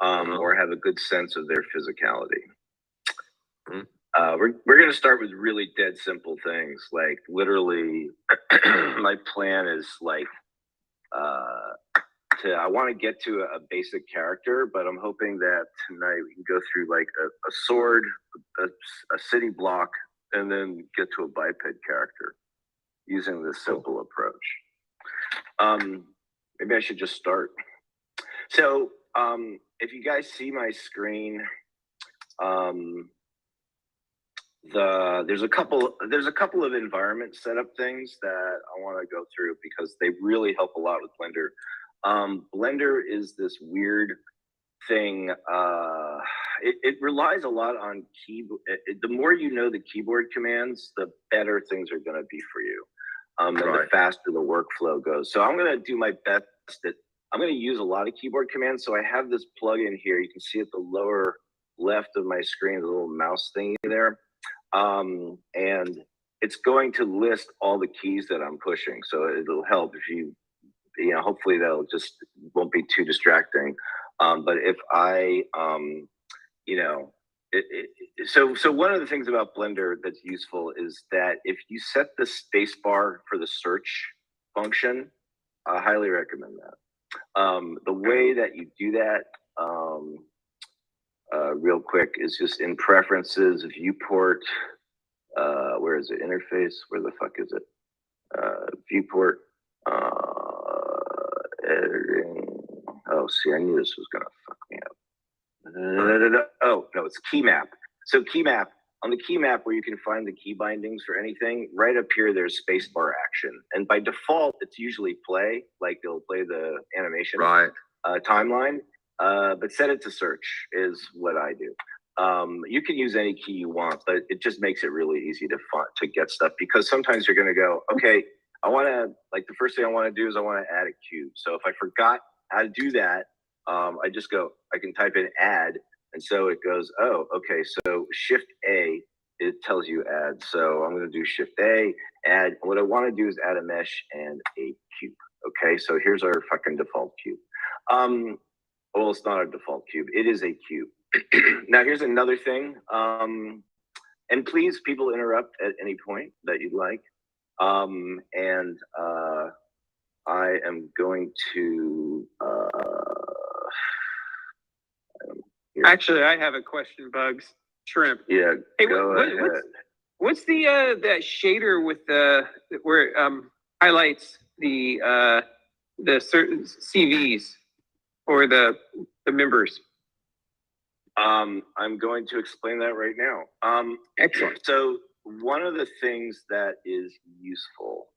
or have a good sense of their physicality. We're going to start with really dead simple things. Like literally, my plan is like I want to get to a basic character, but I'm hoping that tonight we can go through like a sword, a city block, and then get to a biped character using this simple approach. Maybe I should just start. So if you guys see my screen, there's a couple of environment setup things that I want to go through because they really help a lot with Blender. Blender is this weird thing. It relies a lot on keyboard. The more you know the keyboard commands, the better things are going to be for you, and the faster the workflow goes. So I'm going to do my best. I'm going to use a lot of keyboard commands. So I have this plugin here. You can see at the lower left of my screen, the little mouse thingy there. And it's going to list all the keys that I'm pushing. So it'll help if you know, hopefully that'll just won't be too distracting. But if I, you know, so one of the things about Blender that's useful is that if you set the space bar for the search function, I highly recommend that. The way that you do that, real quick, is just in preferences, viewport, where is it? Interface, where the fuck is it? Viewport, editing. Oh, see, I knew this was gonna fuck me up. Oh, no, it's key map. So key map, on the key map where you can find the key bindings for anything, right up here, there's spacebar action. And by default, it's usually play, like they'll play the animation timeline. But set it to search is what I do. You can use any key you want, but it just makes it really easy to get stuff, because sometimes you're going to go, okay, I want to, like, the first thing I want to do is I want to add a cube. So if I forgot how to do that, I just go, I can type in add. And so it goes, oh, okay, so Shift A, it tells you add. So I'm going to do Shift A, add. What I want to do is add a mesh and a cube. Okay, so here's our fucking default cube. Well, it's not a default cube. It is a cube. Now, here's another thing. And please, people, interrupt at any point that you'd like. I am going to... Actually, I have a question, Bugs. Shrimp. Yeah, hey, go ahead. What's the that shader with the where highlights the certain CVs or the members? I'm going to explain that right now. Excellent. So one of the things that is useful,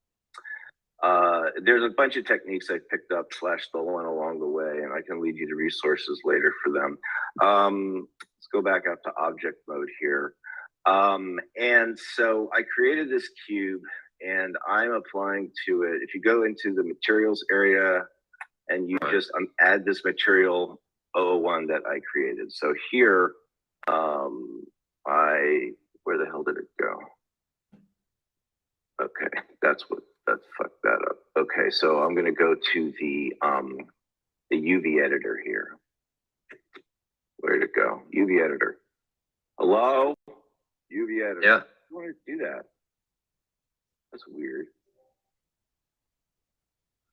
there's a bunch of techniques I picked up / stolen along the way, and I can lead you to resources later for them. Let's go back up to object mode here. And so I created this cube, and I'm applying to it. If you go into the materials area and you just add this material 001 that I created. So here, where the hell did it go? Okay, let's fuck that up. Okay, so I'm gonna go to the UV editor here. Where'd it go? UV editor. Hello? UV editor. Yeah. You want to do that? That's weird.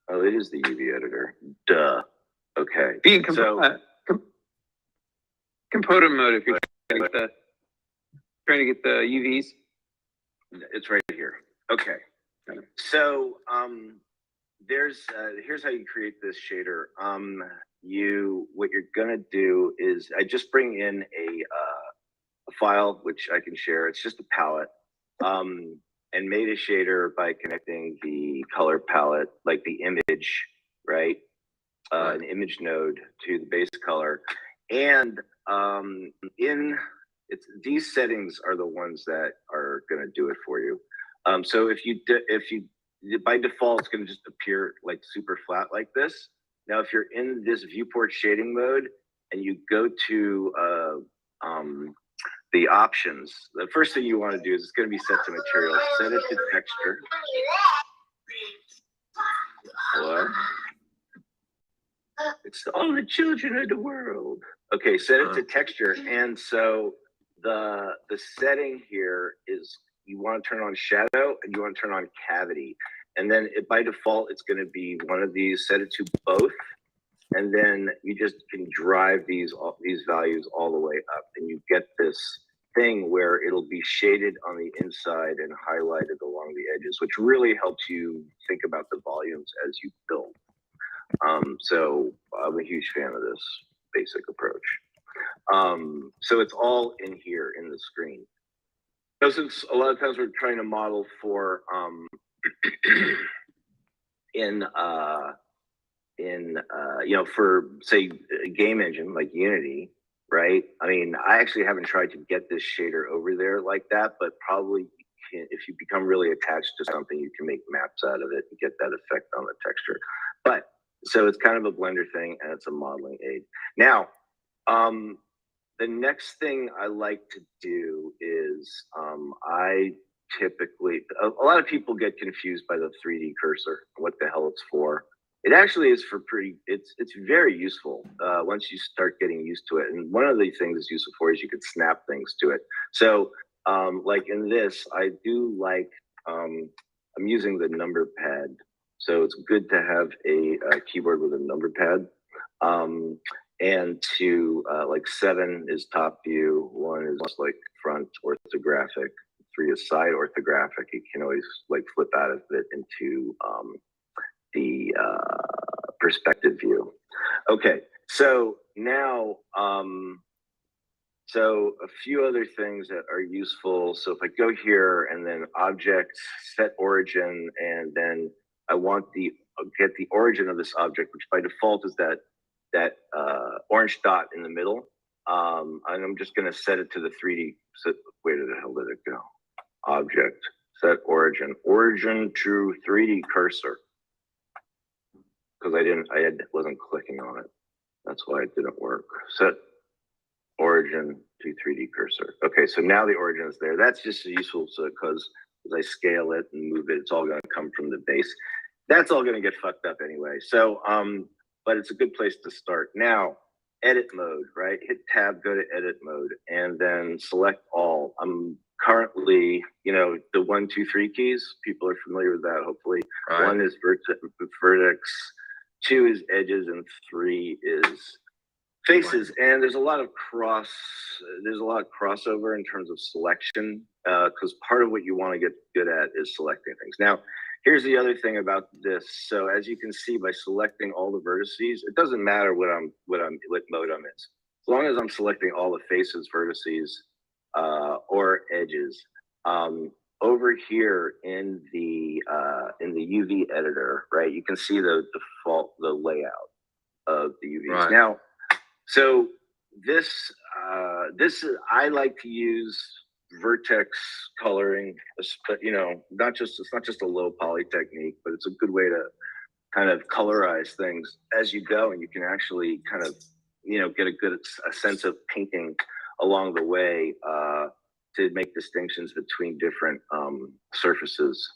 Oh, it is the UV editor. Duh. Okay. Be in component mode if you're trying to get the UVs. It's right here. Okay. So here's how you create this shader. What you're gonna do is I just bring in a file which I can share. It's just a palette, and made a shader by connecting the color palette, like the image, right? An image node to the base color, and these settings are the ones that are going to do it for you. So if you by default, it's going to just appear like super flat like this. Now, if you're in this viewport shading mode and you go to the options, the first thing you want to do is it's going to be set to materials. Set it to texture. Hello? It's all the children of the world. Okay, set it to texture. And so the setting here is you want to turn on shadow and you want to turn on cavity. And then by default, it's going to be one of these, set it to both. And then you just can drive these values all the way up and you get this thing where it'll be shaded on the inside and highlighted along the edges, which really helps you think about the volumes as you build. So I'm a huge fan of this basic approach. So it's all in here in the screen. So since a lot of times we're trying to model for for say a game engine like Unity, right? I mean, I actually haven't tried to get this shader over there like that, but probably if you become really attached to something, you can make maps out of it and get that effect on the texture. But so it's kind of a Blender thing and it's a modeling aid. Now, the next thing I like to do is I typically, a lot of people get confused by the 3D cursor, what the hell it's for. It actually is for it's very useful once you start getting used to it. And one of the things it's useful for is you could snap things to it. So like in this, I do like, I'm using the number pad. So it's good to have a keyboard with a number pad. And like 7 is top view, 1 is like front orthographic, 3 is side orthographic. You can always like flip out of it into the perspective view. Okay, so now, so a few other things that are useful. So if I go here and then object, set origin, and then I want get the origin of this object, which by default is that orange dot in the middle. And I'm just gonna set it to the 3D, where the hell did it go? Object, set origin to 3D cursor. Because I wasn't clicking on it. That's why it didn't work. Set origin to 3D cursor. Okay, so now the origin is there. That's just useful because as I scale it and move it, it's all gonna come from the base. That's all gonna get fucked up anyway. So, but it's a good place to start. Now, edit mode, right? Hit tab, go to edit mode, and then select all. I'm currently, the 1, 2, 3 keys. People are familiar with that, hopefully. Right. 1 is vertex, 2 is edges, and 3 is faces. Right. And there's a lot of crossover in terms of selection, because part of what you want to get good at is selecting things. Now, here's the other thing about this. So as you can see, by selecting all the vertices, it doesn't matter what mode I'm in. As long as I'm selecting all the faces, vertices, or edges. Over here in the UV editor, right, you can see the layout of the UVs. Right. Now, so this I like to use vertex coloring, it's not just a low poly technique, but it's a good way to kind of colorize things as you go, and you can actually kind of get a sense of painting along the way to make distinctions between different surfaces.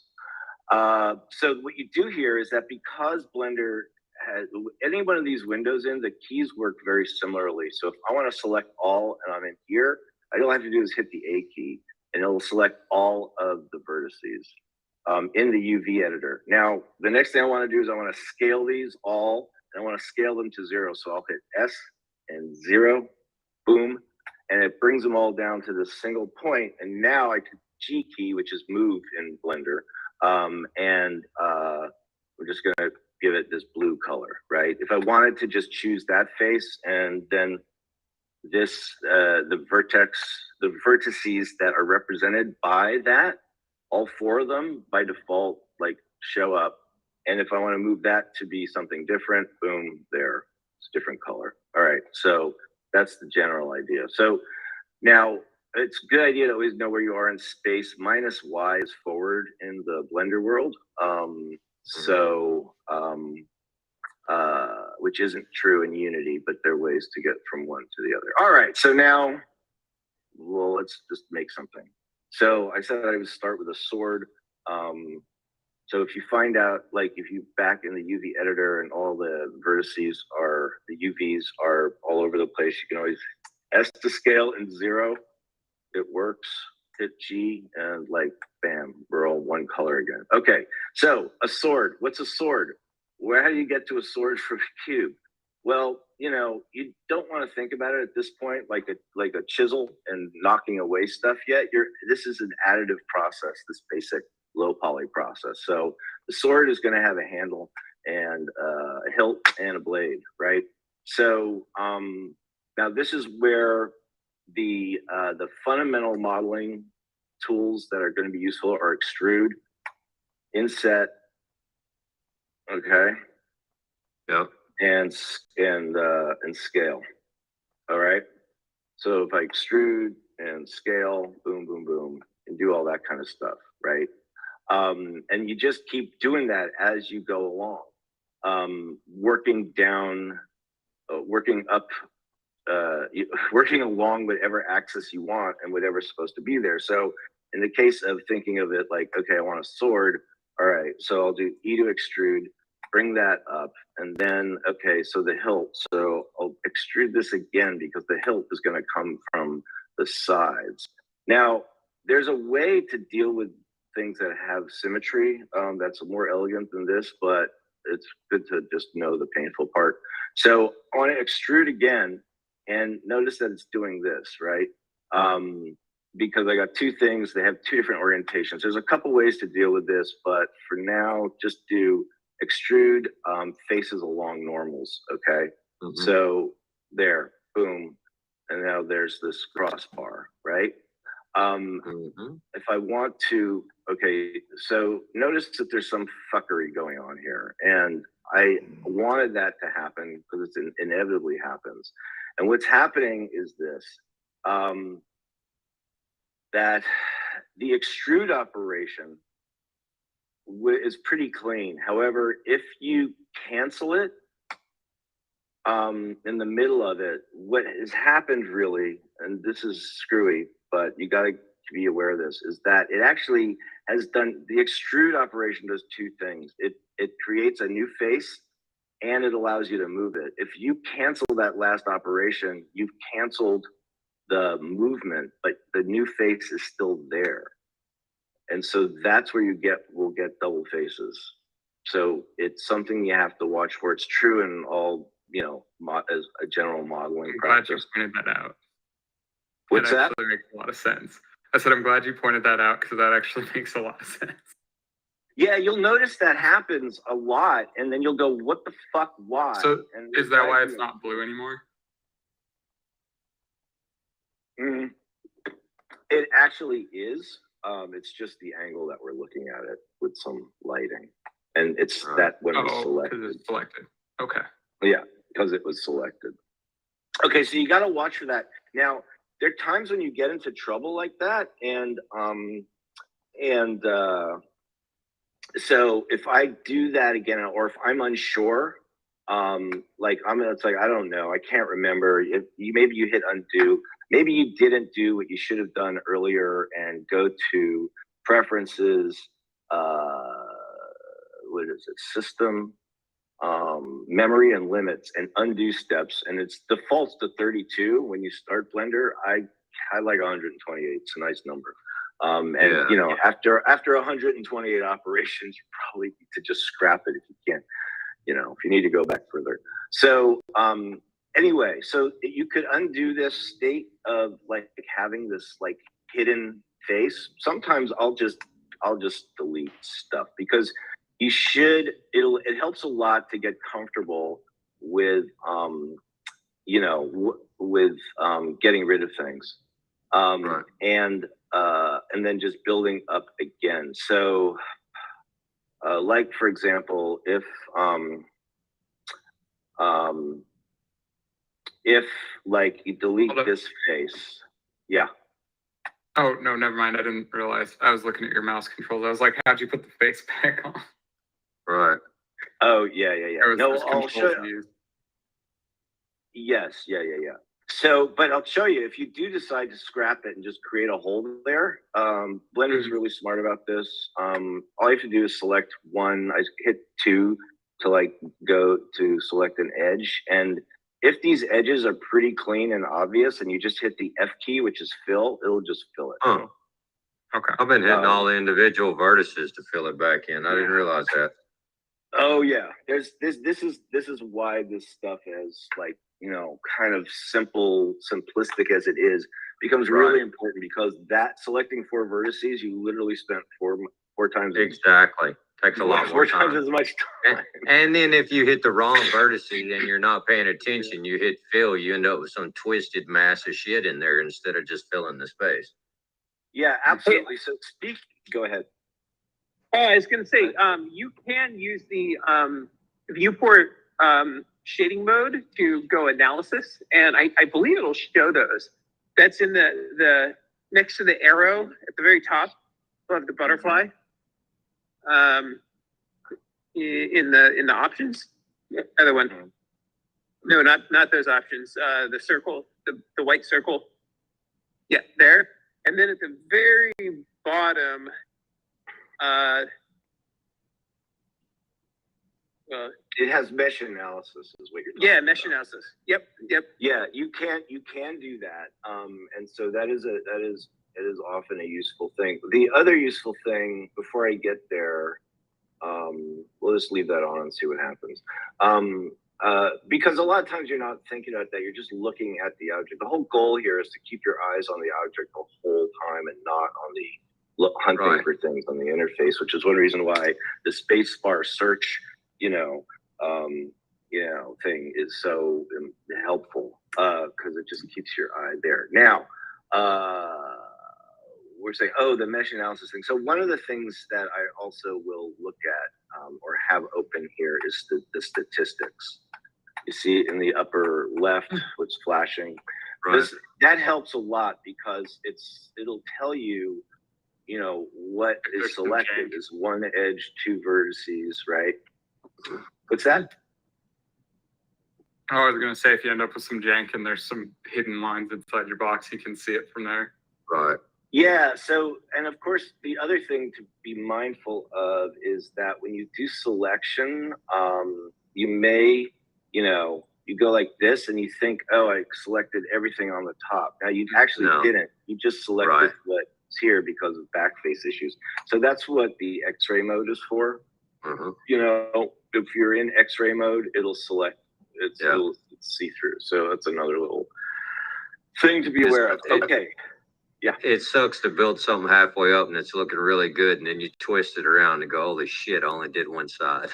So what you do here is that because Blender has any one of these windows the keys work very similarly. So if I want to select all and I'm in here, all I have to do is hit the A key and it'll select all of the vertices in the UV editor. Now, the next thing I want to do is I want to scale these all, and I want to scale them to 0. So I'll hit S and 0, boom, and it brings them all down to this single point. And now I can G key, which is move in Blender, and we're just gonna give it this blue color, right? If I wanted to just choose that face and then this, the vertices that are represented by that, all 4 of them by default, like show up. And if I want to move that to be something different, boom, there, it's a different color. All right, so that's the general idea. So now it's a good idea to always know where you are in space. -Y is forward in the Blender world. Which isn't true in Unity, but there are ways to get from one to the other. All right, so now, well, let's just make something. So I said I would start with a sword. So if you find out, like if you back in the UV editor and all the vertices are, the UVs are all over the place, you can always S to scale and 0. It works. Hit G and like, bam, we're all one color again. Okay, so a sword. What's a sword? How do you get to a sword from a cube? Well, you know, you don't want to think about it at this point like a chisel and knocking away stuff yet. This is an additive process, this basic low poly process. So the sword is going to have a handle and a hilt and a blade, right? So now this is where the fundamental modeling tools that are going to be useful are extrude, inset, okay, yep, and scale. All right. So if I extrude and scale, boom, boom, boom, and do all that kind of stuff, right? And you just keep doing that as you go along, working down, working up, working along whatever axis you want and whatever's supposed to be there. So in the case of thinking of it like, okay, I want a sword. All right, so I'll do E to extrude, bring that up, and then, okay, so the hilt. So I'll extrude this again because the hilt is going to come from the sides. Now, there's a way to deal with things that have symmetry that's more elegant than this, but it's good to just know the painful part. So I want to extrude again, and notice that it's doing this, right? Because I got two things, they have two different orientations. There's a couple ways to deal with this, but for now, just do extrude faces along normals, okay? Mm-hmm. So there, boom, and now there's this crossbar, right? If I want to, okay, so notice that there's some fuckery going on here, and I wanted that to happen because it inevitably happens. And what's happening is this, that the extrude operation is pretty clean. However, if you cancel it in the middle of it, what has happened really, and this is screwy, but you got to be aware of this, is that it actually has done, the extrude operation does two things. It creates a new face and it allows you to move it. If you cancel that last operation, you've canceled the movement, but the new face is still there. And so that's where we'll get double faces. So it's something you have to watch for. It's true in all, you know, as a general modeling practice. I'm glad you pointed that out. What's that? Actually makes a lot of sense. I said, I'm glad you pointed that out because that actually makes a lot of sense. Yeah, you'll notice that happens a lot, and then you'll go, what the fuck, why? So and is that why it's not blue anymore? It actually is. It's just the angle that we're looking at it with some lighting. And it's that when it's selected. Because it's selected. Okay. Yeah, because it was selected. Okay, so you got to watch for that. Now, there are times when you get into trouble like that, and so if I do that again, or if I'm unsure, it's like, I don't know, I can't remember. If maybe you hit undo, maybe you didn't do what you should have done earlier and go to preferences, what is it, system, memory and limits, and undo steps, and it's defaults to 32 when you start Blender. I like 128. It's a nice number. You know, after 128 operations, you probably need to just scrap it if you can't, you know, if you need to go back further. So anyway, so you could undo this state of like having this like hidden face. Sometimes I'll just delete stuff because you should, it helps a lot to get comfortable with you know, with getting rid of things. Right. And then just building up again. So like for example, if like you delete this face, yeah. Oh no, never mind. I didn't realize. I was looking at your mouse controls. I was like, how'd you put the face back on? Right. Oh yeah. No, I'll show you. Used. Yes, yeah. So, but I'll show you, if you do decide to scrap it and just create a hole there, Blender's really smart about this. All you have to do is select one. I hit 2 to like go to select an edge. And if these edges are pretty clean and obvious and you just hit the F key, which is fill, it'll just fill it. Oh, Okay. I've been hitting all the individual vertices to fill it back in. I didn't realize that. Oh yeah, this is why this stuff is like, kind of simplistic as it is, becomes really important, because that selecting 4 vertices, you literally spent four times. Exactly. Takes a lot more time. 4 times as much time. And then if you hit the wrong vertices and you're not paying attention, you hit fill, you end up with some twisted mass of shit in there instead of just filling the space. Yeah, absolutely. So go ahead. Oh, I was going to say, you can use the viewport shading mode to go analysis, and I believe it'll show those. That's in the next to the arrow at the very top of the butterfly. In the options, other one. No, not those options. The circle, the white circle. Yeah, there. And then at the very bottom, It has mesh analysis, is what you're talking yeah, about. mesh analysis. Yep. Yeah, you can do that, and so that is often a useful thing. The other useful thing, before I get there, we'll just leave that on and see what happens. Because a lot of times you're not thinking about that; you're just looking at the object. The whole goal here is to keep your eyes on the object the whole time and not on the hunting for things on the interface, which is one reason why the spacebar search, thing is so helpful, because it just keeps your eye there. Now, we're saying, the mesh analysis thing. So one of the things that I also will look at or have open here is the statistics. You see in the upper left what's flashing. Right. That helps a lot, because it'll tell you, what is selected is 1 edge, 2 vertices, right? What's that? I was going to say, if you end up with some jank and there's some hidden lines inside your box, you can see it from there. Right. Yeah. So, and of course, the other thing to be mindful of is that when you do selection, you may, you go like this and you think, I selected everything on the top. Now you actually didn't. You just selected what's here because of backface issues. So that's what the X-ray mode is for. If you're in X-ray mode, it'll select. It'll see through. So that's another little thing to be aware of. Okay. Yeah. It sucks to build something halfway up and it's looking really good, and then you twist it around and go, holy shit, I only did one side.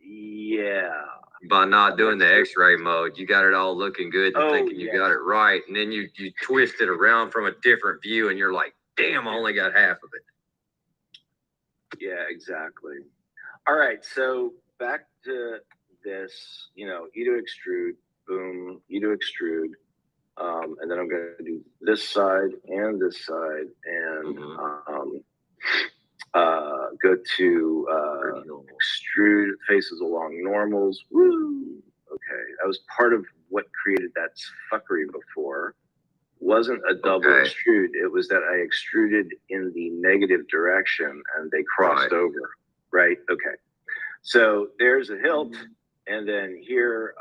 Yeah. By not doing the X-ray mode, you got it all looking good and thinking you got it right, and then you twist it around from a different view and you're like, damn, I only got half of it. Yeah, exactly. All right, so back to this, E to extrude, boom, E to extrude, and then I'm going to do this side and this side, and go to extrude faces along normals. Woo! Okay, that was part of what created that fuckery before. Wasn't a double extrude. It was that I extruded in the negative direction and they crossed over, right? Okay. So there's a hilt, and then here,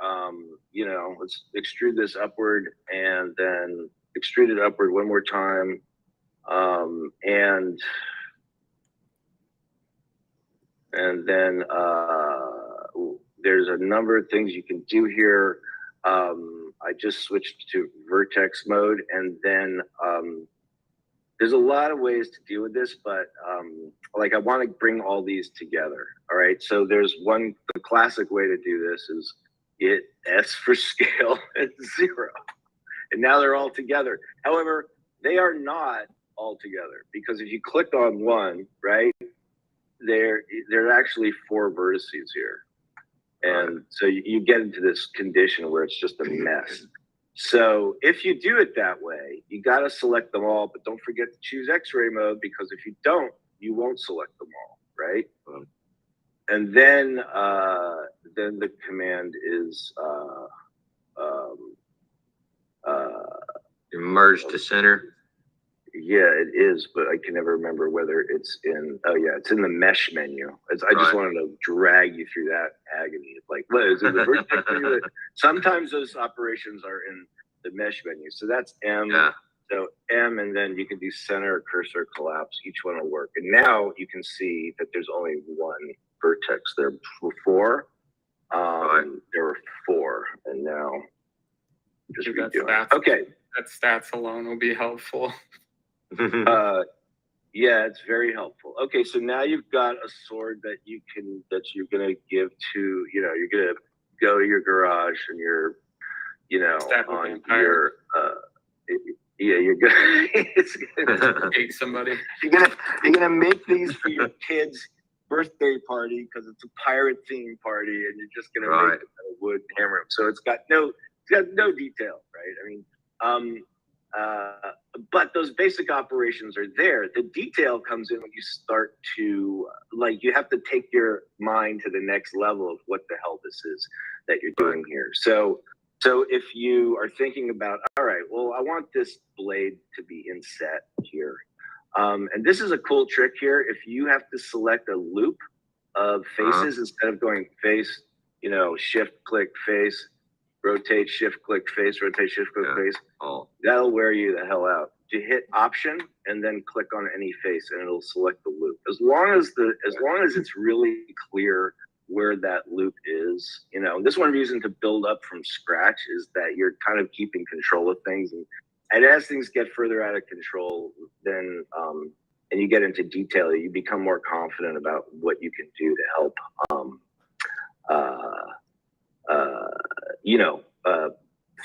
let's extrude this upward and then extrude it upward one more time. And then there's a number of things you can do here. I just switched to vertex mode, and then there's a lot of ways to deal with this, but I want to bring all these together. All right, so there's the classic way to do this is hit S for scale and 0, and now they're all together. However, they are not all together, because if you click on one, right, there are actually 4 vertices here. And so you get into this condition where it's just a mess. So if you do it that way, you got to select them all, but don't forget to choose X-ray mode, because if you don't, you won't select them all, right? and then the command is Merge to center. yeah, it is, but I can never remember whether it's in. Oh yeah, it's in the mesh menu. I just Right. wanted to drag you through that agony. Like, what is it? The vertex menu? Sometimes those operations are in the mesh menu. So that's M. Yeah. So M, and then you can do center, cursor, collapse. Each one will work. And now you can see that there's only one vertex there. Before, there were four, and now just Dude, that's redoing. stats. Okay. That stats alone will be helpful. Yeah, it's very helpful. Okay, so now you've got a sword that you're gonna give to, you're gonna go to your garage and you're, Stab a on vampire. your, you're gonna, it's gonna Hate somebody. you're gonna make these for your kid's birthday party because it's a pirate theme party, and you're just gonna Right. make it out of wood and hammer 'em. So it's got no detail, right? I mean, but those basic operations are there. The detail comes in when you start to, you have to take your mind to the next level of what the hell this is that you're doing here. So if you are thinking about, all right, well, I want this blade to be inset here. And this is a cool trick here. If you have to select a loop of faces instead of going face, shift, click, face, rotate, shift, click, face, rotate, shift, click, face. Oh. That'll wear you the hell out. To hit Option and then click on any face, and it'll select the loop. As long as it's really clear where that loop is, this one reason to build up from scratch is that you're kind of keeping control of things, and as things get further out of control, then and you get into detail, you become more confident about what you can do to help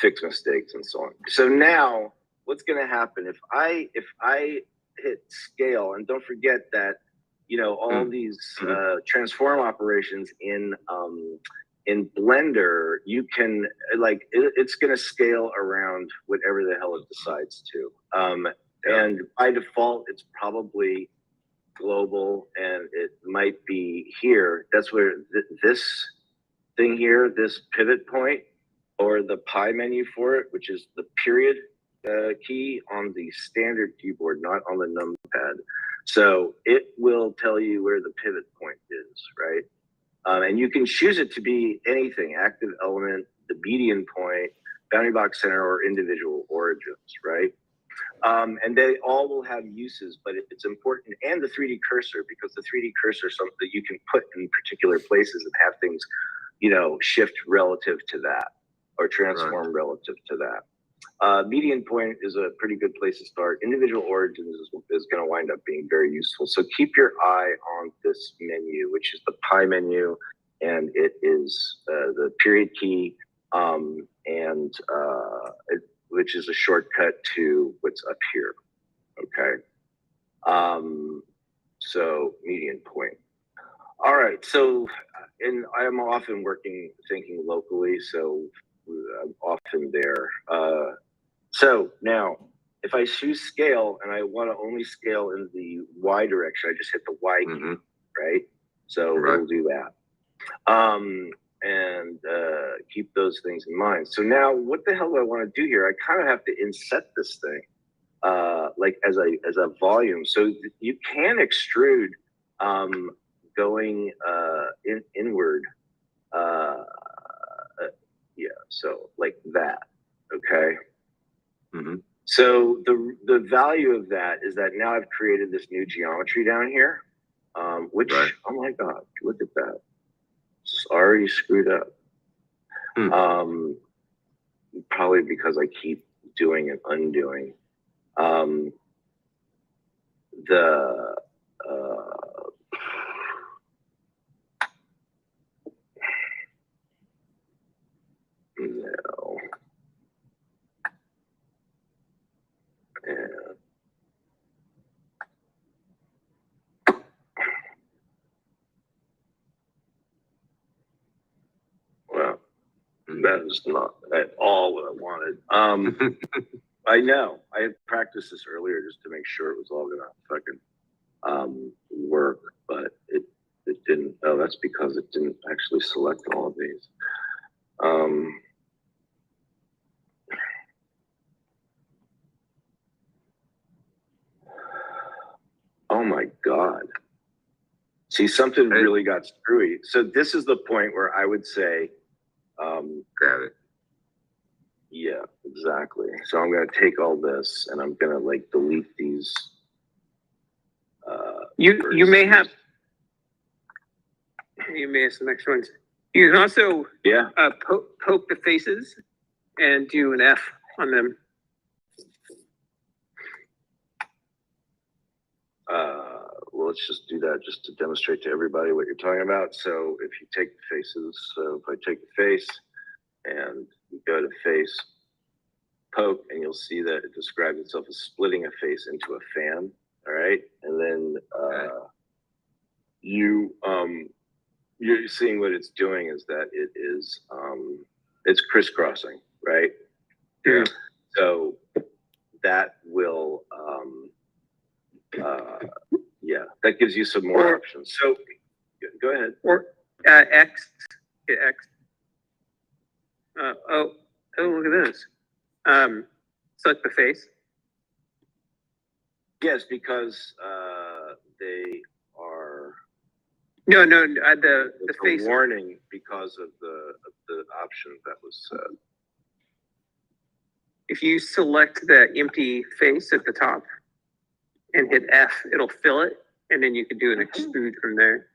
fix mistakes and so on. So now what's going to happen if I hit scale, and don't forget that, all these transform operations in Blender, you can it's going to scale around whatever the hell it decides to. And by default, it's probably global, and it might be here. That's where this thing here, this pivot point, or the pie menu for it, which is the period key on the standard keyboard, not on the numpad. So it will tell you where the pivot point is, right? And you can choose it to be anything: active element, the median point, boundary box center, or individual origins, right? And they all will have uses, but it's important. And the 3D cursor, because the 3D cursor is something that you can put in particular places and have things, shift relative to that, or transform relative to that. Median point is a pretty good place to start. Individual origins is going to wind up being very useful. So keep your eye on this menu, which is the pie menu, and it is the period key, which is a shortcut to what's up here. Okay. So median point. All right. So, and I am often thinking locally, so I'm often there. So now, if I choose scale and I want to only scale in the Y direction, I just hit the Y key, right? So we'll do that. And keep those things in mind. So now, what the hell do I want to do here? I kind of have to inset this thing, as a volume. So you can extrude going inward. So like that. Okay. So the value of that is that now I've created this new geometry down here, which oh my god, look at that. It's already screwed up. Probably because I keep doing and undoing. No. And well, that is not at all what I wanted. I know. I had practiced this earlier just to make sure it was all gonna fucking work, but it didn't. Oh, that's because it didn't actually select all of these. Oh my God. See, something really got screwy. So this is the point where I would say, Grab it. yeah, exactly. So I'm going to take all this and I'm going to like delete these. You may have some extra ones. You can also poke the faces and do an F on them. Well, let's just do that just to demonstrate to everybody what you're talking about. So if you take the faces, so if I take the face and you go to face, poke, and you'll see that it describes itself as splitting a face into a fan. All right. And then you're seeing what it's doing is that it is it's crisscrossing, right? Yeah. So that will that gives you some more options. So go ahead. Or X, hit X. Oh, look at this. Select the face. Yes, because they are. No, the face warning because of the option that was set. If you select the empty face at the top and hit F, it'll fill it, and then you can do an extrude from there.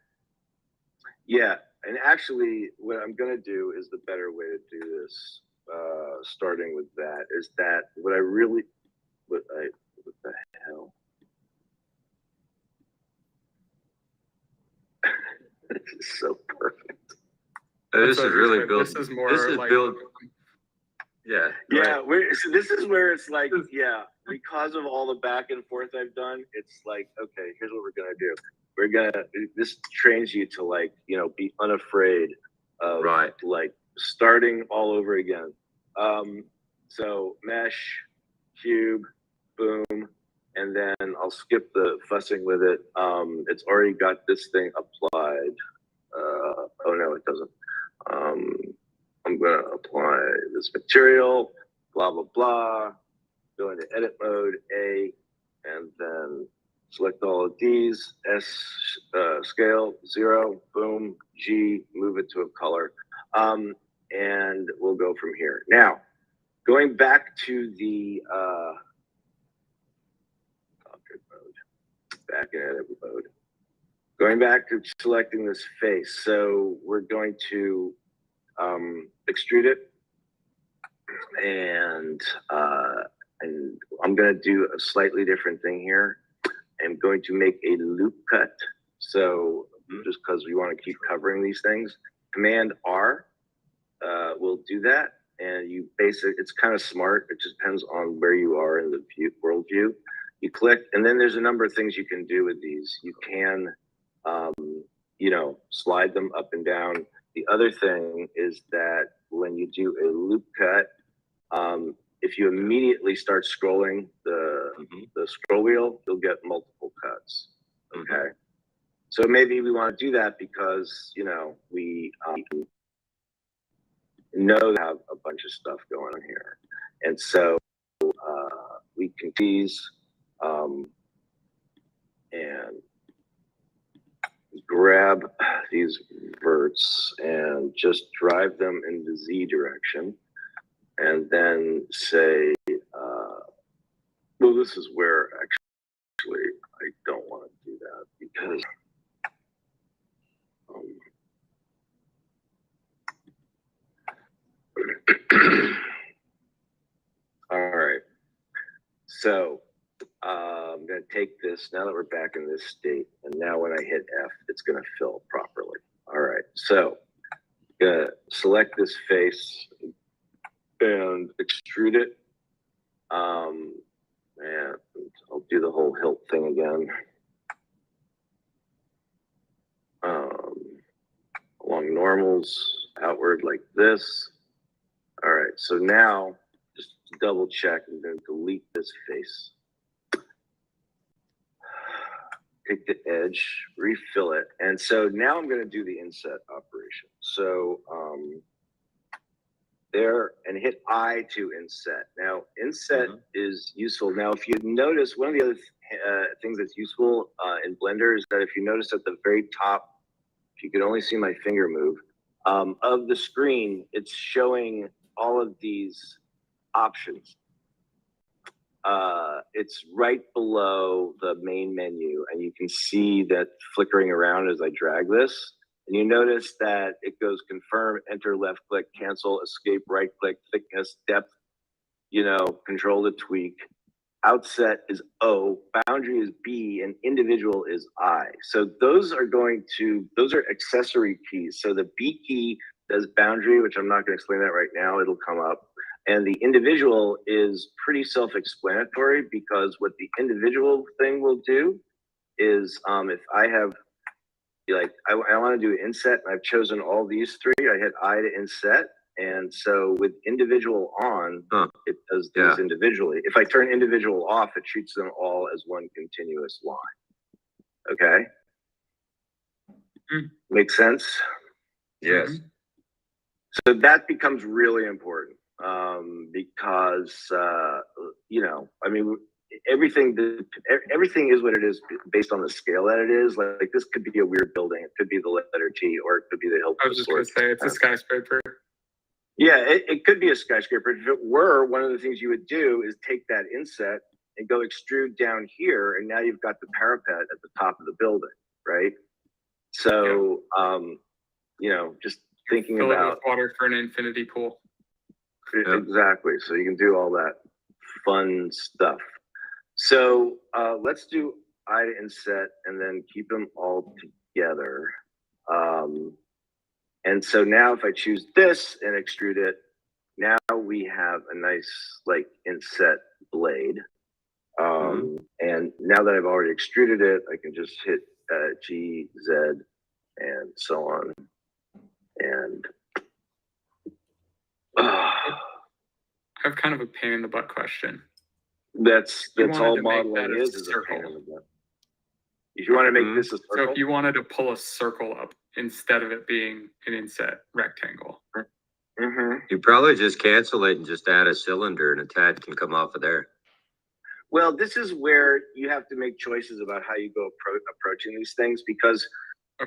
Yeah, and actually, what I'm going to do is the better way to do this. Starting with that is that what the hell? This is so perfect. This is really built. This is more This is like built. Yeah. Yeah, so this is where it's like, yeah, because of all the back and forth I've done, it's like, okay, here's what we're gonna do. This trains you to like, be unafraid of like starting all over again. So mesh, cube, boom, and then I'll skip the fussing with it. It's already got this thing applied. Oh no, it doesn't. I'm going to apply this material, blah, blah, blah, go into edit mode, A, and then select all of these, S, scale, 0, boom, G, move it to a color. And we'll go from here. Now, going back to the back in edit mode. Going back to selecting this face. So we're going to extrude it, and I'm going to do a slightly different thing here. I'm going to make a loop cut. So just because we want to keep covering these things, Command R will do that. And it's kind of smart. It just depends on where you are in the world view. You click, and then there's a number of things you can do with these. You can, slide them up and down. The other thing is that when you do a loop cut, if you immediately start scrolling the scroll wheel, you'll get multiple cuts. Okay. So maybe we want to do that because, we know we have a bunch of stuff going on here. And so we can these and grab these verts and just drive them in the Z direction, and then say, well, this is where actually I don't want to do that because all right. So I'm going to take this now that we're back in this state, and now when I hit F, it's going to fill properly. All right. So I'm going to select this face and extrude it. And I'll do the whole hilt thing again. Along normals, outward like this. All right, so now just double check and then delete this face. take the edge, refill it. And so now I'm going to do the inset operation. So there, and hit I to inset. Now, inset is useful. Now, if you notice, one of the other things that's useful in Blender is that if you notice at the very top, if you could only see my finger move, of the screen, it's showing all of these options. It's right below the main menu, and you can see that flickering around as I drag this. And you notice that it goes confirm, enter, left click, cancel, escape, right click, thickness, depth, control to tweak. Outset is O, boundary is B, and individual is I. So those are accessory keys. So the B key does boundary, which I'm not going to explain that right now. It'll come up. And the individual is pretty self-explanatory, because what the individual thing will do is if I have, I want to do inset, and I've chosen all these three, I hit I to inset. And so with individual on, it does these individually. If I turn individual off, it treats them all as one continuous line. Okay? Make sense? Yes. So that becomes really important because, everything is what it is based on the scale that it is. Like this could be a weird building. It could be the letter T, or it could be the hill. I was just going to say, it's a skyscraper. Yeah, it could be a skyscraper. If it were, one of the things you would do is take that inset and go extrude down here, and now you've got the parapet at the top of the building, right? So, just thinking Fill it about with water for an infinity pool. Exactly. So you can do all that fun stuff. So let's do I to inset and then keep them all together. And so now if I choose this and extrude it, now we have a nice inset blade. And now that I've already extruded it, I can just hit G, Z, and so on. And I have kind of a pain in the butt question. That's all modeling is a pain in the butt. If you want to make this a circle. So if you wanted to pull a circle up instead of it being an inset rectangle. You probably just cancel it and just add a cylinder, and a tab can come off of there. Well, this is where you have to make choices about how you go approaching these things, because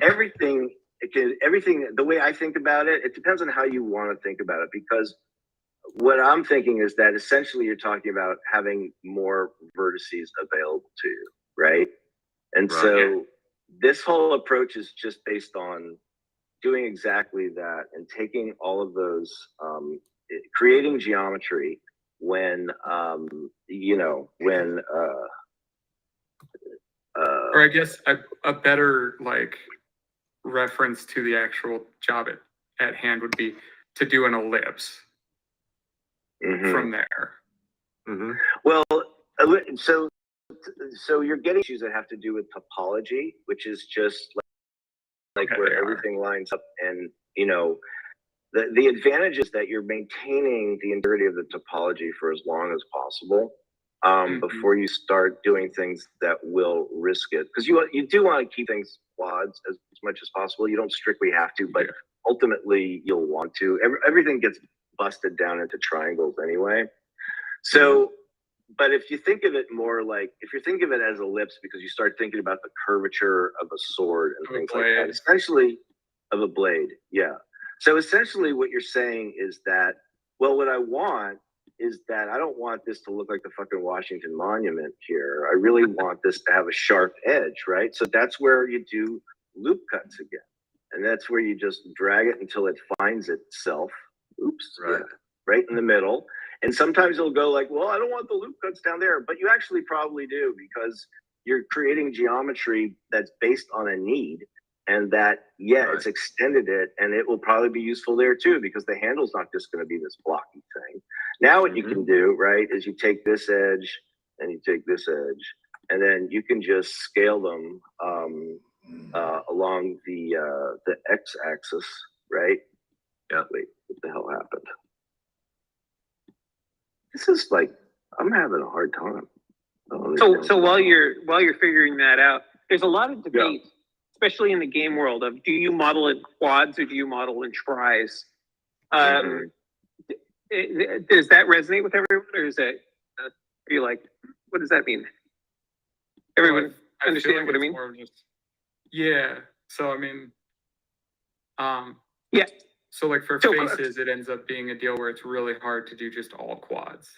everything, the way I think about it, it depends on how you want to think about it. Because what I'm thinking is that essentially you're talking about having more vertices available to you, right? And so this whole approach is just based on doing exactly that and taking all of those, creating geometry when, or I guess a better reference to the actual job at hand would be to do an ellipse from there. Well, so you're getting issues that have to do with topology, which is just where everything lines up, and the advantage is that you're maintaining the integrity of the topology for as long as possible before you start doing things that will risk it, because you do want to keep things quads as much as possible. You don't strictly have to, but ultimately you'll want to. Everything gets busted down into triangles anyway. So but if you think of it more if you think of it as ellipse, because you start thinking about the curvature of a sword and things like that, essentially of a blade. Yeah. So essentially what you're saying is that, well, what I want is that I don't want this to look like the fucking Washington Monument here. I really want this to have a sharp edge, right? So that's where you do loop cuts again. And that's where you just drag it until it finds itself. Oops. Right in the middle. And sometimes it'll go well, I don't want the loop cuts down there, but you actually probably do, because you're creating geometry that's based on a need, and that, it's extended it, and it will probably be useful there too, because the handle's not just going to be this blocky thing. Now what you can do, right, is you take this edge and you take this edge, and then you can just scale them along the x-axis, right? Yeah. Wait, what the hell happened? This is I'm having a hard time. So while you're figuring that out, there's a lot of debate, especially in the game world, of do you model in quads or do you model in tries? Does that resonate with everyone, or is it? Are you like, what does that mean? Everyone I understand feel like what I it's mean? more of just, yeah. So I mean, Yeah. So like for So, faces, it ends up being a deal where it's really hard to do just all quads,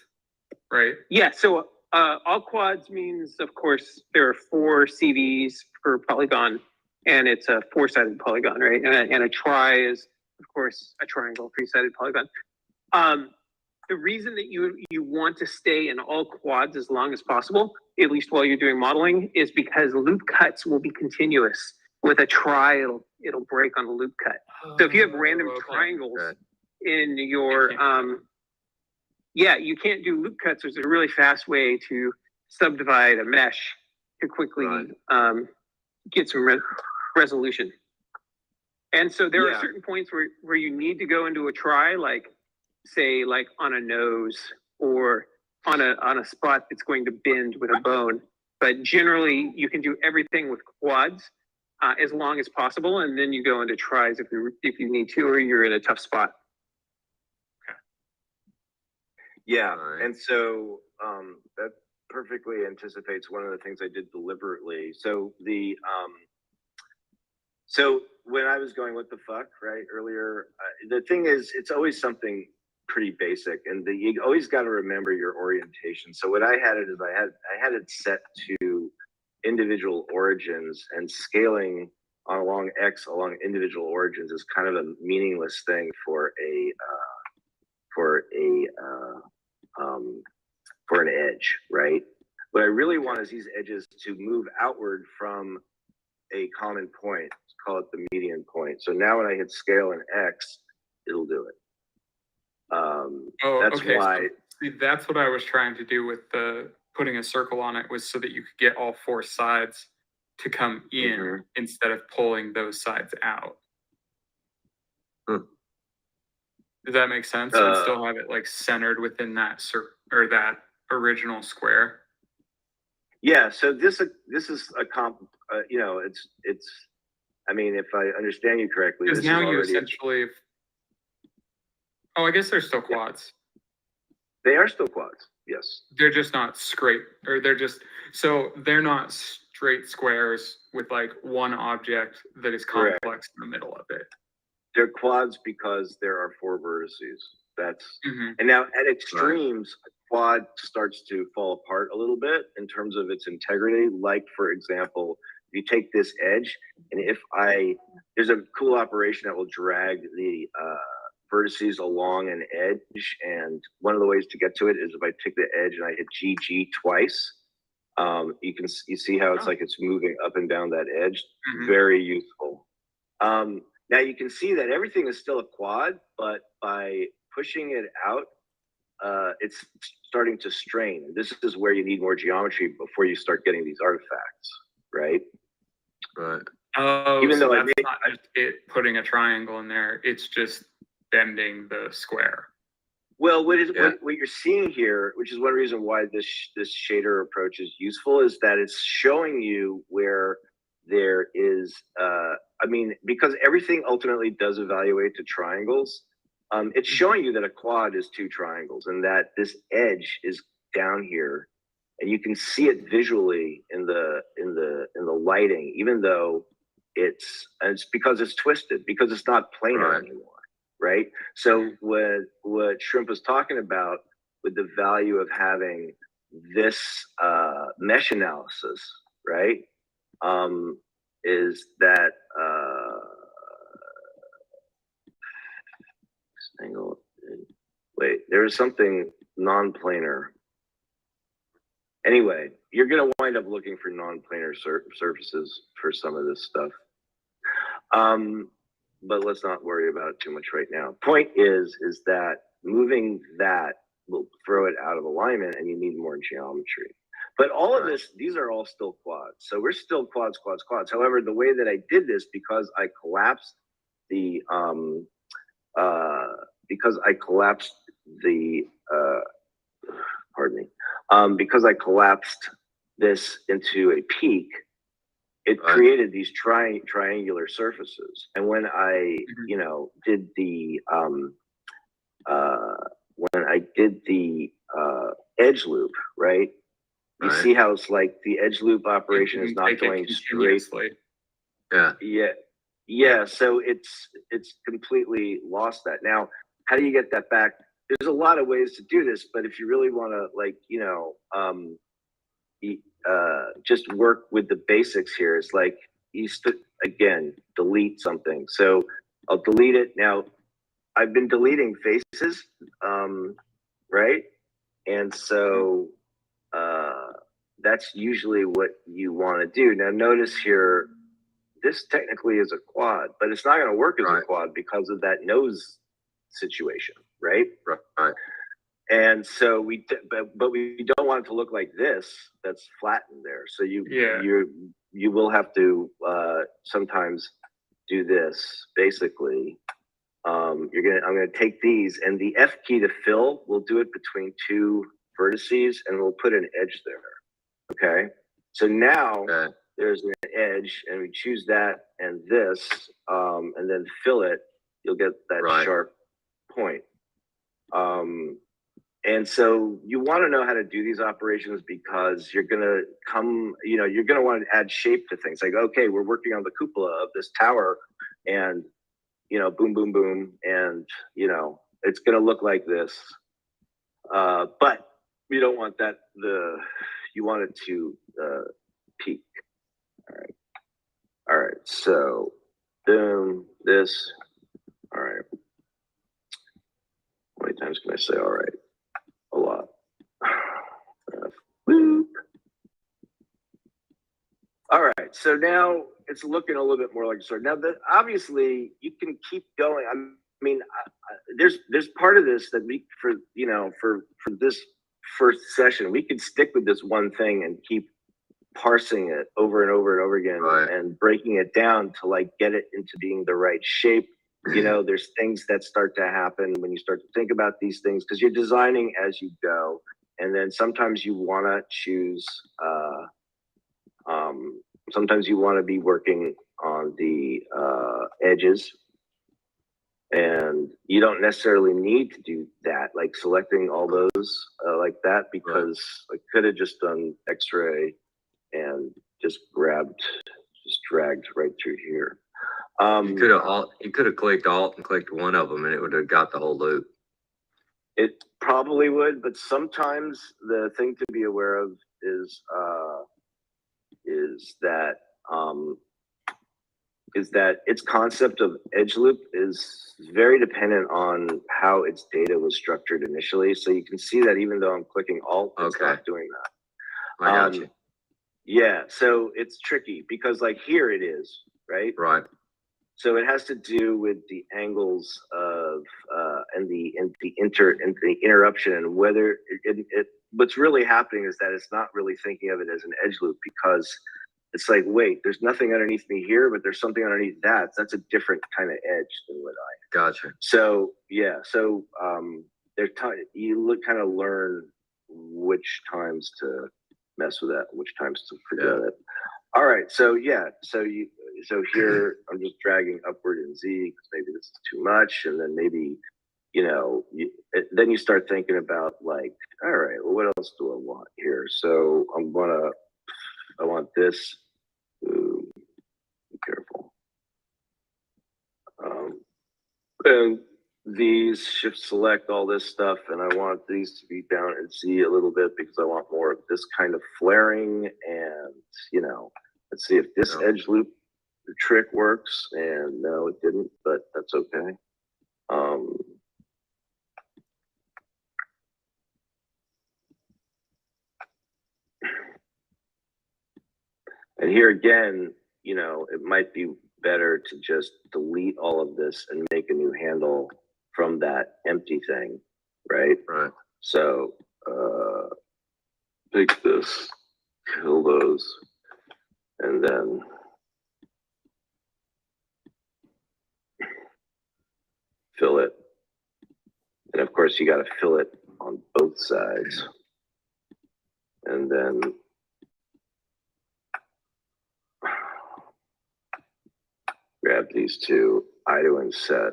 right? Yeah. So all quads means, of course, there are 4 CVs per polygon, and it's a 4-sided polygon, right? And a try is, of course, a triangle, 3-sided polygon. The reason that you want to stay in all quads as long as possible, at least while you're doing modeling, is because loop cuts will be continuous. With a try, it'll break on a loop cut. So if you have random triangles in your you can't do loop cuts. There's a really fast way to subdivide a mesh to quickly get some resolution. And so there are certain points where you need to go into a try, like say like on a nose or on a spot that's going to bend with a bone. But generally you can do everything with quads as long as possible, and then you go into tries if you need to, or you're in a tough spot. Yeah, and so that perfectly anticipates one of the things I did deliberately. So so when I was going, what the fuck, right, earlier, the thing is, it's always something pretty basic, and you always got to remember your orientation. So what I had it is I had it set to individual origins, and scaling along X along individual origins is kind of a meaningless thing for an edge, right? What I really want is these edges to move outward from a common point. Let's call it the median point. So now when I hit scale in X, it'll do it. That's okay. why. So, see, that's what I was trying to do with the putting a circle on it, was so that you could get all 4 sides to come in instead of pulling those sides out. Does that make sense? And still have it like centered within that or that original square. Yeah. So this is a it's. I mean, if I understand you correctly, Because now you essentially. Oh, I guess they're still quads. They are still quads. Yes. They're just not straight, or they're not straight squares with like one object that is complex in the middle of it. They're quads because there are 4 vertices. That's and now at extremes, a quad starts to fall apart a little bit in terms of its integrity. Like, for example, if you take this edge, and there's a cool operation that will drag the vertices along an edge, and one of the ways to get to it is if I take the edge and I hit GG twice. You see how it's like it's moving up and down that edge. Very useful. Now you can see that everything is still a quad, but by pushing it out, it's starting to strain. This is where you need more geometry before you start getting these artifacts, right? Right. Oh, even though that's not just it putting a triangle in there, it's just bending the square. Well, what you're seeing here, which is one reason why this shader approach is useful, is that it's showing you where there is, because everything ultimately does evaluate to triangles. It's showing you that a quad is 2 triangles, and that this edge is down here, and you can see it visually in the lighting, even though it's because it's twisted, because it's not planar anymore. Right. So what Shrimp was talking about with the value of having this mesh analysis, right, is that there is something non-planar. Anyway, you're going to wind up looking for non-planar surfaces for some of this stuff. But let's not worry about it too much right now. Point is that moving that will throw it out of alignment, and you need more geometry. But all of this, these are all still quads. So we're still quads. However, the way that I did this, because I collapsed because I collapsed this into a peak, it Right. created these triangular surfaces. And when I, did the edge loop, right? You Right. see how it's like the edge loop operation is not Take it going straight. continuously. Yeah. Yeah. So it's completely lost that. Now, how do you get that back? There's a lot of ways to do this, but if you really want to, just work with the basics here, it's like again, delete something. So I'll delete it. Now, I've been deleting faces, right? And so that's usually what you want to do. Now, notice here, this technically is a quad, but it's not going to work as a quad because of that nose situation, right? Right. And so but we don't want it to look like this. That's flattened there. So you will have to sometimes do this. Basically, I'm gonna take these, and the F key to fill, we'll do it between two vertices, and we'll put an edge there. Okay. So now there's an edge, and we choose that and this, and then fill it. You'll get that sharp point. And so you want to know how to do these operations because you're going to you're going to want to add shape to things. Like, okay, we're working on the cupola of this tower, and, boom, boom, boom. And, it's going to look like this. But you don't want that, you want it to peak. All right. So boom, this. All right. How many times can I say all right? A lot. All right, so now it's looking a little bit more like a sword. Now, obviously, you can keep going. I mean, there's part of this that we for this first session, we could stick with this one thing and keep parsing it over and over and over again, and breaking it down to get it into being the right shape. There's things that start to happen when you start to think about these things because you're designing as you go. And then sometimes you want to choose, sometimes you want to be working on the edges. And you don't necessarily need to do that, like selecting all those like that, because I could have just done X-ray and just dragged right through here. You could have clicked Alt and clicked one of them, and it would have got the whole loop. It probably would, but sometimes the thing to be aware of is that its concept of edge loop is very dependent on how its data was structured initially. So you can see that even though I'm clicking Alt, it's not doing that. I got you. Yeah, so it's tricky because here it is, right? Right. So it has to do with the angles of and the interruption, and whether what's really happening is that it's not really thinking of it as an edge loop because it's like, wait, there's nothing underneath me here, but there's something underneath that. That's a different kind of edge than what I. Gotcha. So yeah, so you kind of learn which times to mess with that, which times to forget it. All right, so so here I'm just dragging upward in Z because maybe this is too much, and then maybe then you start thinking about all right, well, what else do I want here? So I want this. Ooh, be careful. And these shift select all this stuff, and I want these to be down in Z a little bit because I want more of this kind of flaring, and let's see if this edge loop trick works. And no, it didn't, but that's okay. And here again, it might be better to just delete all of this and make a new handle from that empty thing, right? Right. So take this, kill those, and then fill it. And of course, you got to fill it on both sides. And then grab these two, I to inset,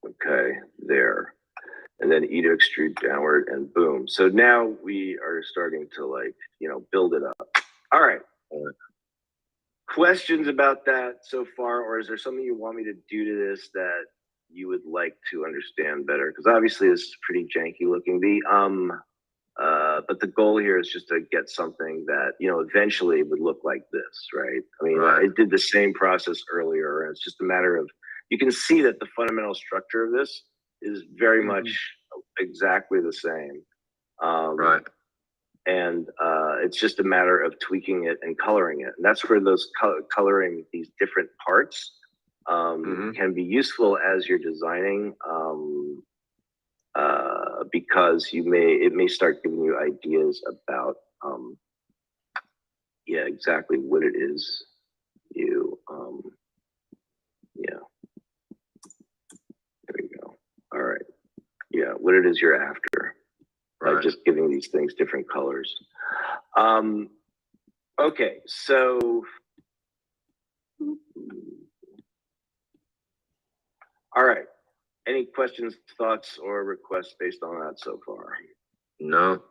okay, there. And then E to extrude downward and boom. So now we are starting to like, build it up. All right. Questions about that so far, or is there something you want me to do to this that you would like to understand better? Because obviously this is pretty janky looking. But the goal here is just to get something that, eventually would look like this, right? I mean, Right. I did the same process earlier, and it's just a matter of, you can see that the fundamental structure of this is very much exactly the same. Right. And it's just a matter of tweaking it and coloring it. And that's where those coloring these different parts can be useful as you're designing, because it may start giving you ideas about exactly what it is you there we go. All right. Yeah, what it is you're after. By Right. just giving these things different colors. Okay, so all right. Any questions, thoughts, or requests based on that so far? No.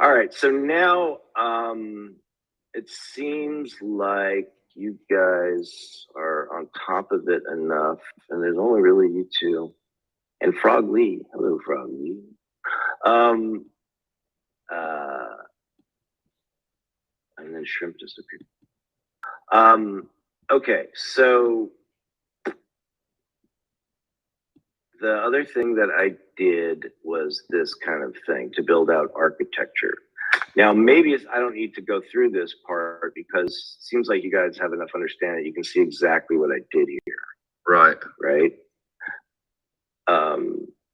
All right, so now it seems like you guys are on top of it enough, and there's only really you two. And Frog Lee. Hello, Frog Lee. And then Shrimp disappeared. Okay, so the other thing that I did was this kind of thing to build out architecture. Now, maybe I don't need to go through this part because it seems like you guys have enough understanding. You can see exactly what I did here. Right. Right?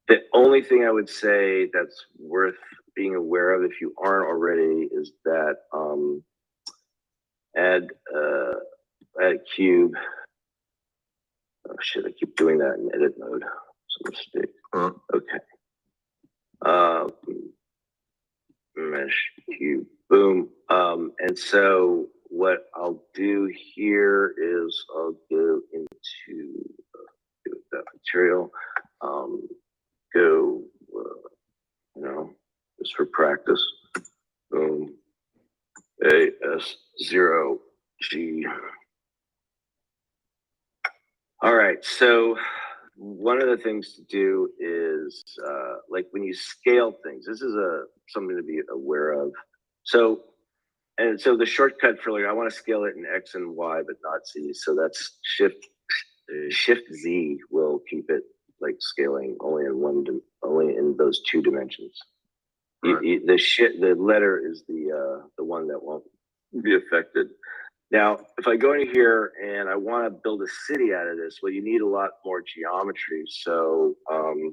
The only thing I would say that's worth being aware of, if you aren't already, is that add a cube. Oh shit! I keep doing that in edit mode. It's a mistake. Huh. Okay. Mesh cube. Boom. And so what I'll do here is I'll go into that material. Go, just for practice. Boom. AS0G. All right. So one of the things to do is like when you scale things, this is something to be aware of. So the shortcut for I want to scale it in X and Y, but not Z. So that's Shift Z will keep it scaling only in those two dimensions. Right. The letter is the one that won't be affected. Now, if I go into here and I want to build a city out of this, well, you need a lot more geometry. So, I'll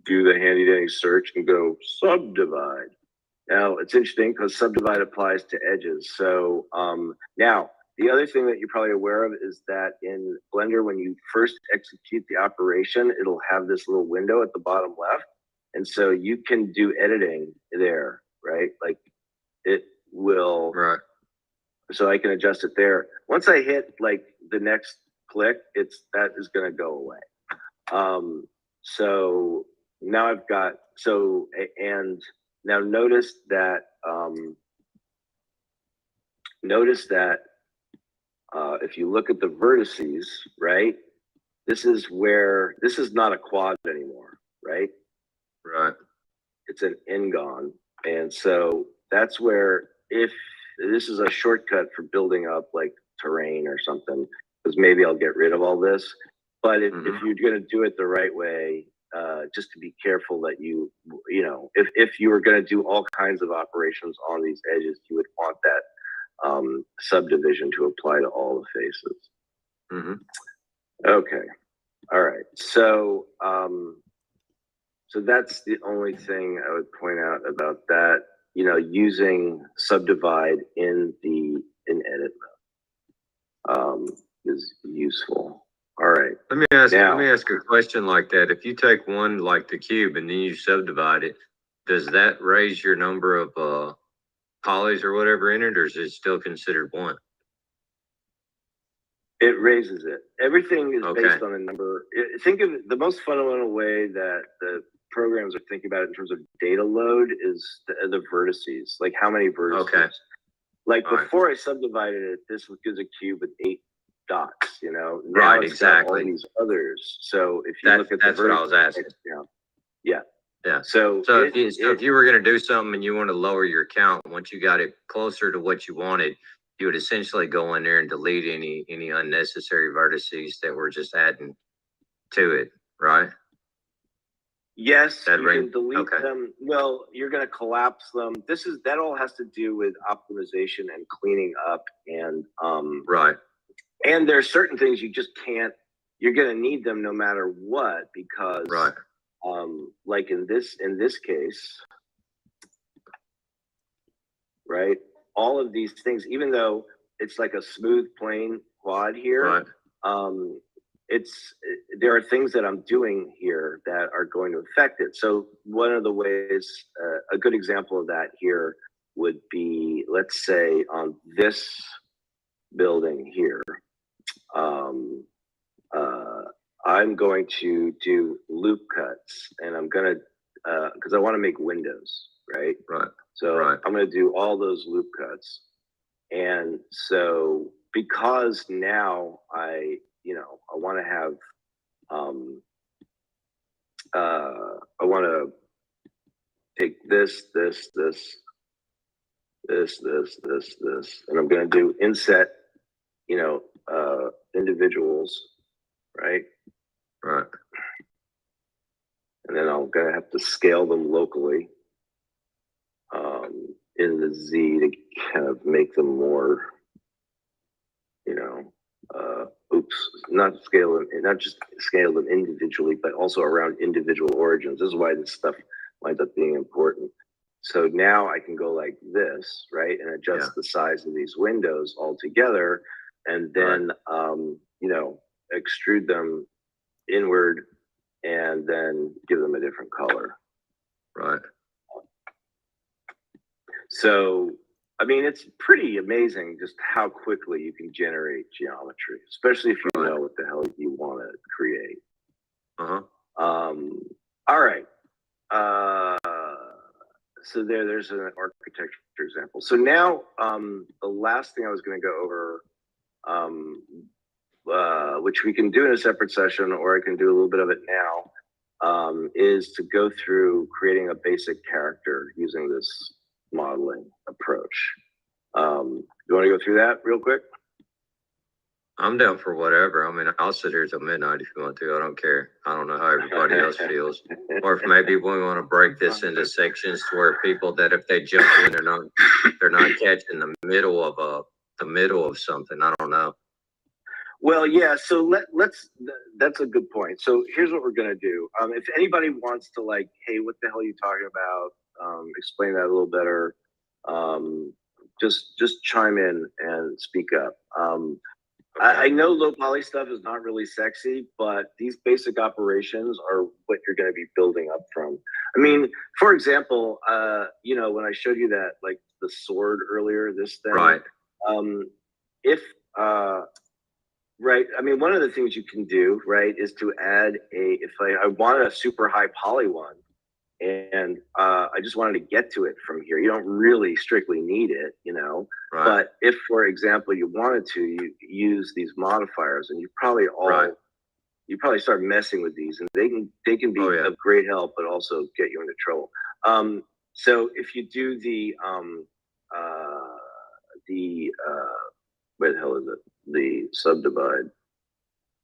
do the handy dandy search and go subdivide. Now, it's interesting because subdivide applies to edges. So now, the other thing that you're probably aware of is that in Blender, when you first execute the operation, it'll have this little window at the bottom left. And so you can do editing there, right? Like it will. Right. So I can adjust it there. Once I hit the next click, that is going to go away. So now I've got, and now notice that if you look at the vertices, right, this is not a quad anymore, right? Right. It's an n-gon. And so that's where, if this is a shortcut for building up terrain or something, because maybe I'll get rid of all this. But if you're going to do it the right way, just to be careful that if you were going to do all kinds of operations on these edges, you would want that subdivision to apply to all the faces. Okay. All right. So that's the only thing I would point out about that. Using subdivide in edit mode is useful. All right. Let me ask a question like that. If you take one like the cube and then you subdivide it, does that raise your number of polys or whatever in it, or is it still considered one? It raises it. Everything is Okay. based on a number. Think of it, the most fundamental way that the programs are thinking about it in terms of data load is the vertices, like how many vertices. Okay. Like All right. before I subdivided it, this was a cube with 8 dots, you know. Now Right, it's got exactly. all these others. So if you look at That's the what I was asking. yeah. Yeah. So if you were going to do something and you want to lower your count, once you got it closer to what you wanted, you would essentially go in there and delete any unnecessary vertices that were just adding to it, right? yes, That you ring? can delete Okay. them. Well, you're going to collapse them. That all has to do with optimization and cleaning up and Right. and there's certain things you just can't. You're going to need them no matter what because Right. like in this case, right? All of these things, even though it's like a smooth plane quad here, Right. there are things that I'm doing here that are going to affect it. So one of the ways, a good example of that here would be, let's say on this building here, I'm going to do loop cuts and I'm going to, because I want to make windows, right? Right. So Right. I'm going to do all those loop cuts. And so because now I want to have, I want to take this, and I'm going to do inset, individuals, right? Right. And then I'm going to have to scale them locally in the Z to kind of make them more, not just scale them individually, but also around individual origins. This is why this stuff winds up being important. So now I can go like this, right? And adjust the size of these windows all together and then, extrude them inward and then give them a different color. Right. So, I mean, it's pretty amazing just how quickly you can generate geometry, especially if you know what the hell you want to create. All right. So there's an architecture example. So now, the last thing I was going to go over, which we can do in a separate session, or I can do a little bit of it now, is to go through creating a basic character using this modeling approach. You want to go through that real quick? I'm down for whatever. I mean, I'll sit here till midnight if you want to. I don't care. I don't know how everybody else feels. Or if maybe we want to break this into sections to where people that if they jump in, they're not catching the middle of something. I don't know. Well, yeah. So that's a good point. So here's what we're gonna do. If anybody wants to hey, what the hell are you talking about? Explain that a little better. Just chime in and speak up. I know low poly stuff is not really sexy, but these basic operations are what you're going to be building up from. I mean, for example, when I showed you that, the sword earlier, this thing, right? Right. I mean, one of the things you can do, right, is to add if I wanted a super high poly one, and I just wanted to get to it from here. You don't really strictly need it, Right. But if, for example, you wanted to, you use these modifiers, and you probably start messing with these, and they can be of great help, but also get you into trouble. So if you do where the hell is it? The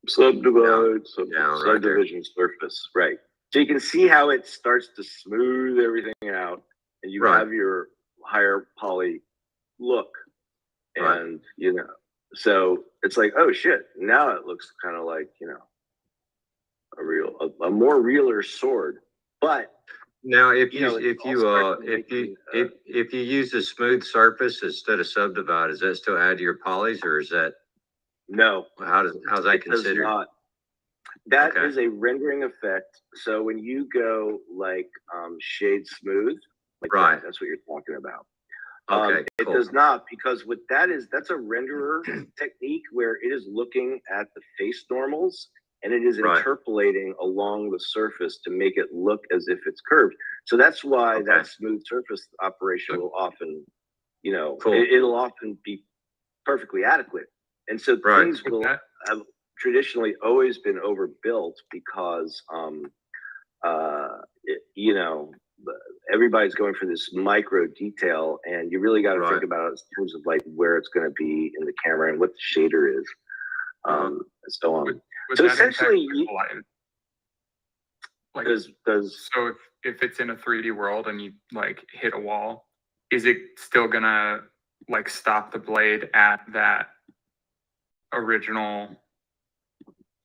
subdivision surface, right? So you can see how it starts to smooth everything out, and you have your higher poly look, and so it's like, oh shit, now it looks kind of like a more realer sword. But now if you use a smooth surface instead of subdivide, does that still add to your polys, or is that no? How's that considered? That is a rendering effect. So when you go shade smooth, that's what you're talking about. Okay, It cool. does not, because what that is, that's a renderer technique where it is looking at the face normals and it is Right. interpolating along the surface to make it look as if it's curved. So that's why Okay. that smooth surface operation will often, Cool. it'll often be perfectly adequate. And so Right. things will have traditionally always been overbuilt because, everybody's going for this micro detail, and you really got to Right. think about it in terms of like where it's going to be in the camera and what the shader is, and so on. Would So that essentially, impact light? Like, does so if it's in a 3D world and you like hit a wall, is it still gonna like stop the blade at that original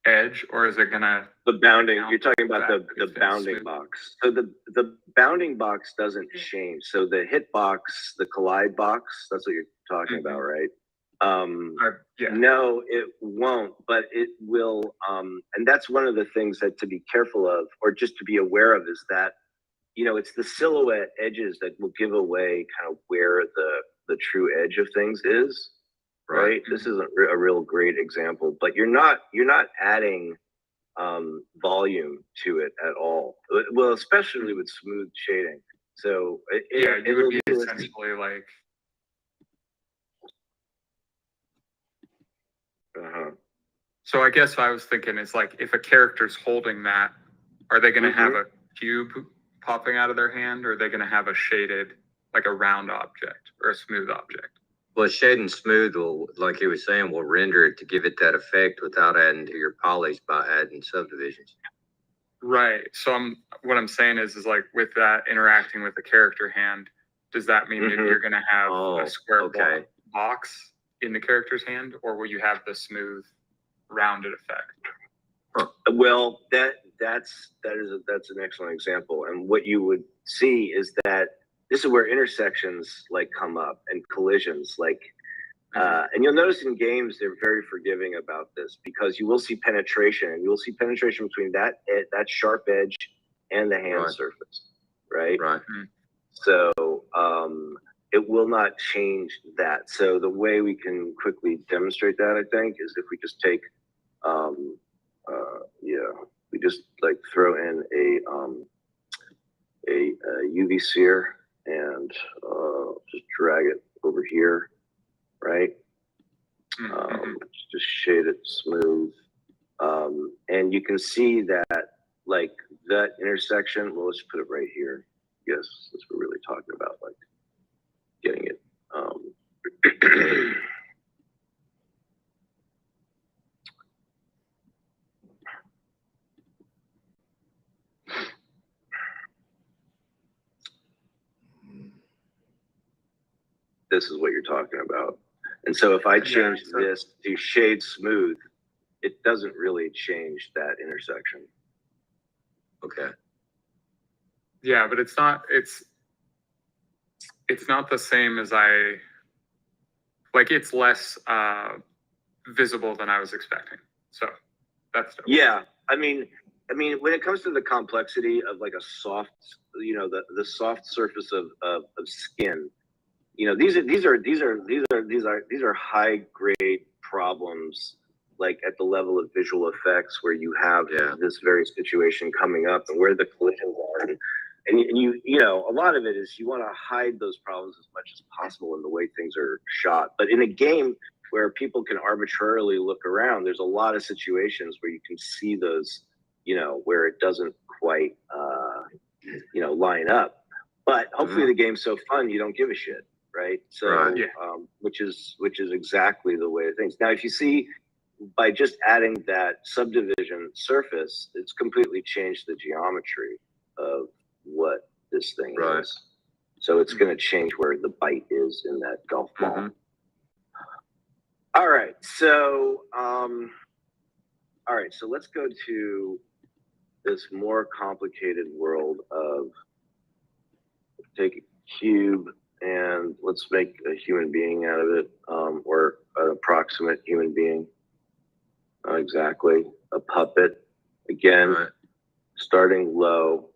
edge, or is it gonna the bounding? You're talking about that the it's bounding smooth? box. So the bounding box doesn't change. So the hit box, the collide box, that's what you're talking about, right? Yeah. No, it won't, but it will. And that's one of the things that to be careful of, or just to be aware of, is that, it's the silhouette edges that will give away kind of where the true edge of things is, right? This isn't a real great example, but you're not adding volume to it at all. Well, especially with smooth shading. So You would be essentially like. So I guess what I was thinking is like, if a character's holding that, are they going to have a cube popping out of their hand, or are they going to have a shaded, like a round object or a smooth object? Well, shade and smooth will, like he was saying, will render it to give it that effect without adding to your polys by adding subdivisions. Right. So what I'm saying is like with that interacting with the character hand, does that mean that you're going to have a square box in the character's hand, or will you have the smooth rounded effect? Well, that's an excellent example. And what you would see is that this is where intersections like come up and collisions, like, and you'll notice in games they're very forgiving about this, because you will see penetration, and you will see penetration between that sharp edge and the hand surface, right? Right. So it will not change that. So the way we can quickly demonstrate that, I think, is if we just take, we just like throw in a UV sphere and just drag it over here, right? Just shade it smooth. And you can see that, like, that intersection, well, let's put it right here. Yes, that's what we're really talking about, like getting it. This is what you're talking about. And so if I change this to shade smooth, it doesn't really change that intersection. Okay. Yeah, but it's not the same as it's less visible than I was expecting. So that's dope. Yeah. I mean, when it comes to the complexity of like a soft, the soft surface of skin, these are high grade problems, like at the level of visual effects, where you have this very situation coming up and where the collisions are. And a lot of it is you want to hide those problems as much as possible in the way things are shot. But in a game where people can arbitrarily look around, there's a lot of situations where you can see those, where it doesn't quite, line up. But hopefully the game's so fun, you don't give a shit, right? So, which is exactly the way of things. Now, if you see, by just adding that subdivision surface, it's completely changed the geometry of what this thing is. So it's going to change where the bite is in that golf ball. All right. So, let's go to this more complicated world of, take a cube and let's make a human being out of it, or an approximate human being. Exactly. A puppet. Again, starting low.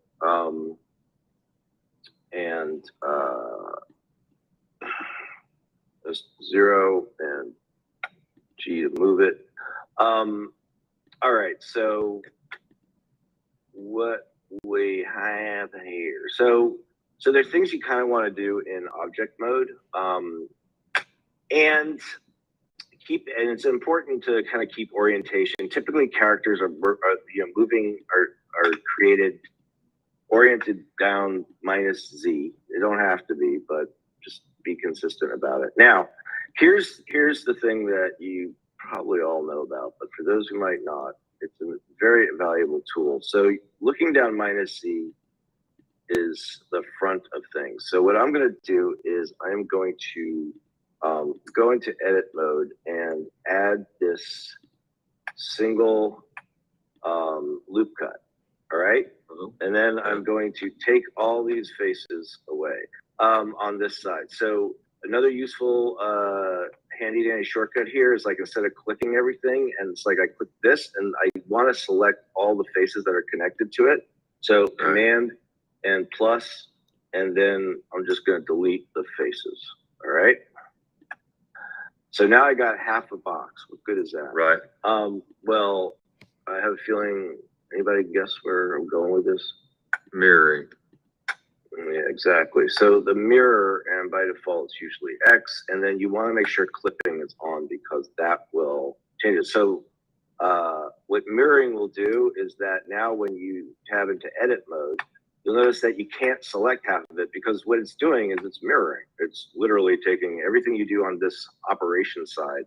0 and G to move it. All right, so what we have here. So there's things you kind of want to do in object mode. And it's important to kind of keep orientation. Typically characters are moving are created oriented down -Z. They don't have to be, but just be consistent about it. Now, here's the thing that you probably all know about, but for those who might not, it's a very valuable tool. So looking down -Z is the front of things. So what I'm going to do is I'm going to go into edit mode and add this single loop cut. All right. And then I'm going to take all these faces away on this side. So another useful handy dandy shortcut here is like instead of clicking everything, and it's like I click this and I want to select all the faces that are connected to it. So Command and plus, and then I'm just going to delete the faces. All right. So now I got half a box. What good is that? Right. Well, I have a feeling. Anybody guess where I'm going with this? Mirroring. Yeah, exactly. So the mirror, and by default, it's usually X, and then you want to make sure clipping is on because that will change it. So what mirroring will do is that now when you have into edit mode, you'll notice that you can't select half of it because what it's doing is it's mirroring. It's literally taking everything you do on this operation side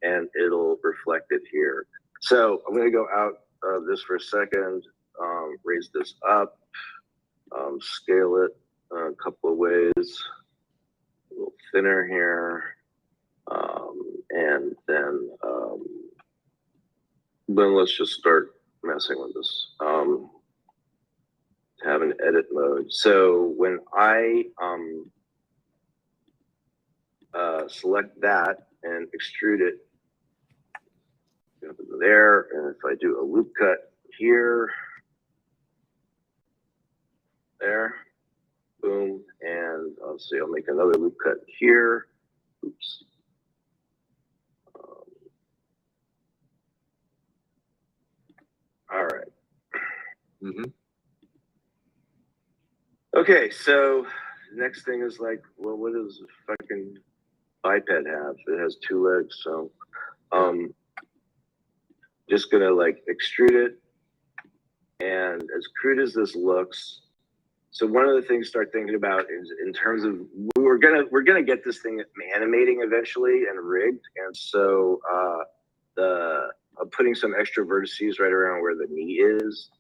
and it'll reflect it here. So I'm going to go out of this for a second, raise this up, scale it a couple of ways, a little thinner here, and then let's just start messing with this. Have an edit mode. So when I select that and extrude it up into there, and if I do a loop cut here, there, boom, and I'll see, I'll make another loop cut here. Oops. All right. Mm-hmm. Okay, so next thing is like, well, what does a fucking biped have? It has 2 legs, so just gonna like extrude it. And as crude as this looks, so one of the things to start thinking about is in terms of we're gonna get this thing animating eventually and rigged, and so I'm putting some extra vertices right around where the knee is.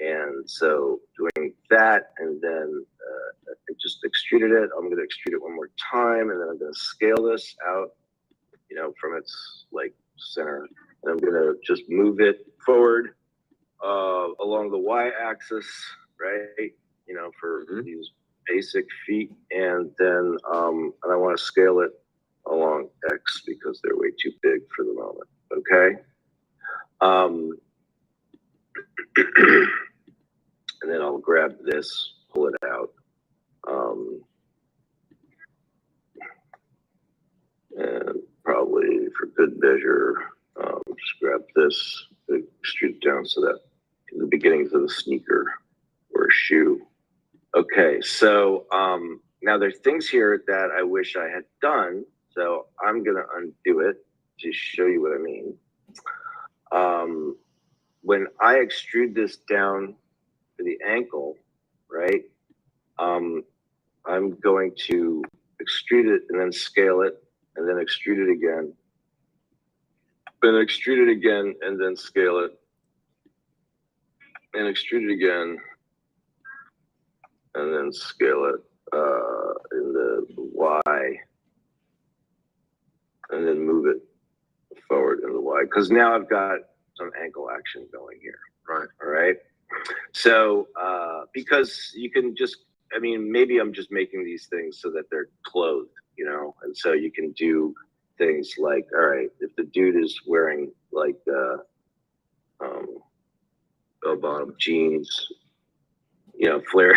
And so doing that, and then I just extruded it. I'm going to extrude it one more time, and then I'm going to scale this out, from its like center. And I'm going to just move it forward along the y-axis, right? For these basic feet, and then and I want to scale it along X because they're way too big for the moment. Okay. And then I'll grab this, pull it out. And probably for good measure, just grab this, extrude it down so that the beginnings of a sneaker or a shoe. Okay, so now there's things here that I wish I had done, so I'm gonna undo it to show you what I mean. When I extrude this down to the ankle, right? I'm going to extrude it and then scale it, and then extrude it again, then extrude it again, and then scale it, and extrude it again, and then scale it in the Y, and then move it forward in the Y, because now I've got some ankle action going here. Right. All right. So because you can just, maybe I'm just making these things so that they're clothed, and so you can do things like, all right, if the dude is wearing like bell bottom jeans, flare.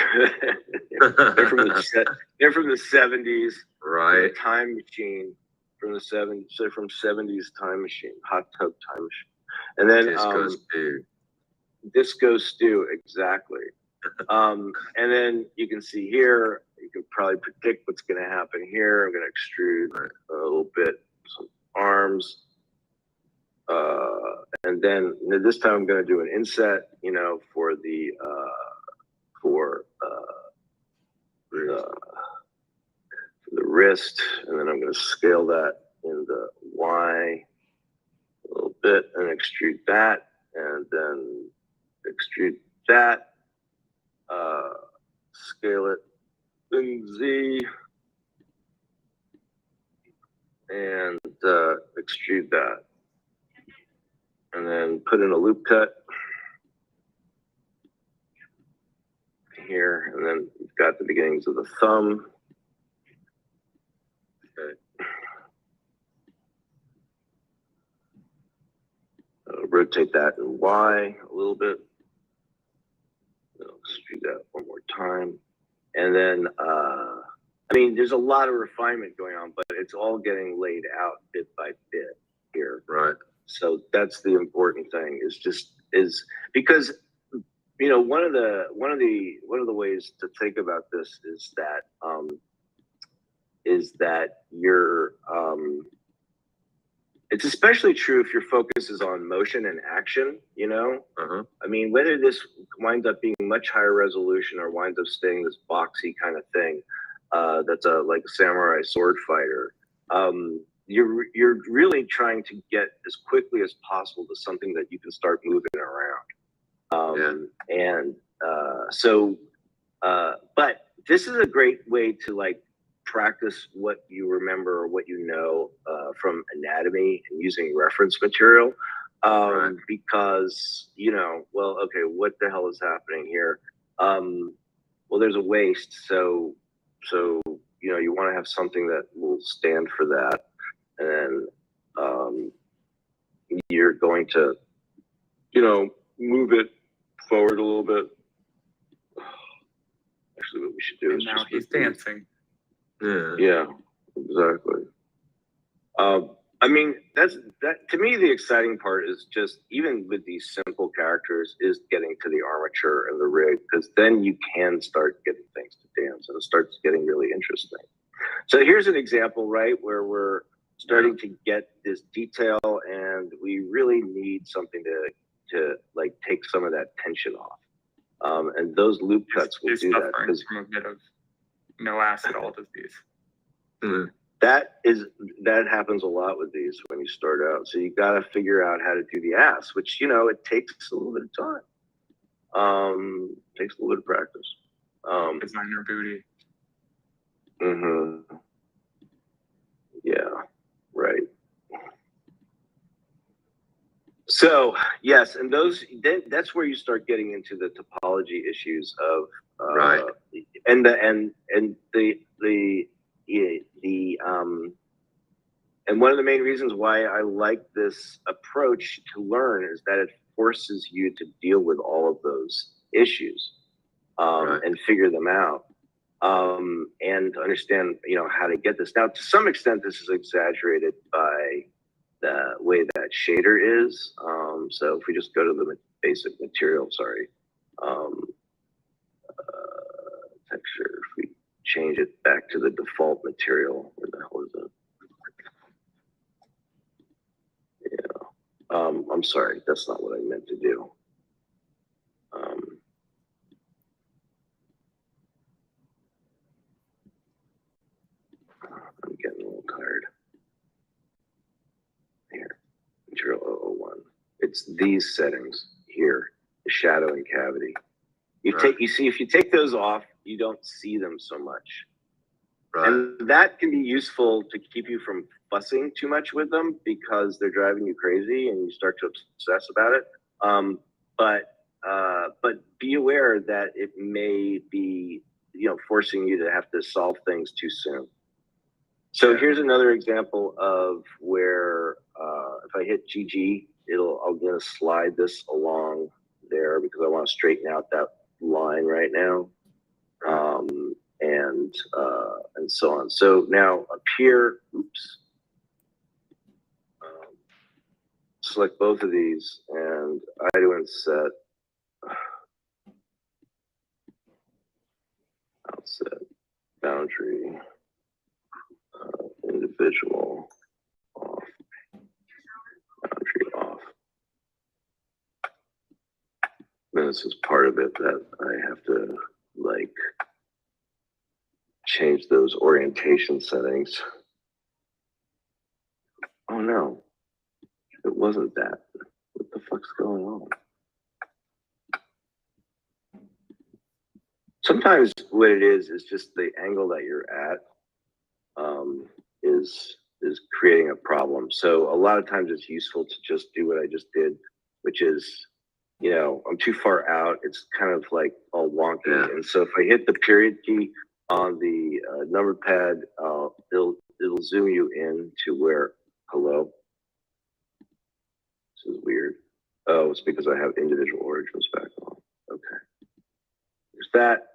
they're from the 70s. Right. Time machine from the 70s. So from 70s time machine, hot tub time machine, and then Disco Stew, exactly. And then you can see here, you can probably predict what's going to happen here. I'm going to extrude a little bit, some arms. And then this time I'm going to do an inset, for the wrist, and then I'm going to scale that in the Y a little bit and extrude that, and then extrude that, scale it in Z, and extrude that, and then put in a loop cut here, and then you've got the beginnings of the thumb. Okay. Rotate that in Y a little bit. Let's do that one more time. And then, there's a lot of refinement going on, but it's all getting laid out bit by bit here. Right. So that's the important thing is because, one of the ways to think about this is that you're, it's especially true if your focus is on motion and action, whether this winds up being much higher resolution or winds up staying this boxy kind of thing, that's like a samurai sword fighter. You're really trying to get as quickly as possible to something that you can start moving around. But this is a great way to practice what you remember or what from anatomy and using reference material, because what the hell is happening here? There's a waist, so you want to have something that will stand for that, and you're going to move it forward a little bit. Actually, what we should do is now he's dancing. Yeah, exactly. That to me, the exciting part is just, even with these simple characters, is getting to the armature and the rig, because then you can start getting things to dance and it starts getting really interesting. So here's an example, right, where we're starting to get this detail, and we really need something to take some of that tension off. And those loop cuts will do that, because from a bit of no acid all disease. Mm-hmm. That happens a lot with these when you start out. So you got to figure out how to do the ass, which it takes a little bit of time. Takes a little bit of practice. Designer booty. Mm-hmm. Yeah. Right. So yes, and that's where you start getting into the topology issues of right. And one of the main reasons why I like this approach to learn is that it forces you to deal with all of those issues, and figure them out, and understand how to get this. Now, to some extent, this is exaggerated by the way that shader is. So if we just go to the basic material, texture, if we change it back to the default material, where the hell is it? Yeah. I'm sorry, that's not what I meant to do. I'm getting a little tired. Here, material 001. It's these settings here, the shadow and cavity. You see, if you take those off, you don't see them so much. Right. And that can be useful to keep you from fussing too much with them, because they're driving you crazy and you start to obsess about it. But be aware that it may be, forcing you to have to solve things too soon. So here's another example of where, if I hit GG, I'm going to slide this along there, because I want to straighten out that line right now, and so on. So now up here, oops, select both of these and I do inset. I'll set boundary, individual off, boundary off. And this is part of it that I have to like change those orientation settings. Oh no, it wasn't that. What the fuck's going on? Sometimes what it is just the angle that you're at is creating a problem. So a lot of times it's useful to just do what I just did, which is, you know, I'm too far out. It's kind of like all wonky. Yeah. And so if I hit the period key on the number pad, it'll zoom you in to where, hello. This is weird. Oh, it's because I have individual origins back on. Okay. There's that.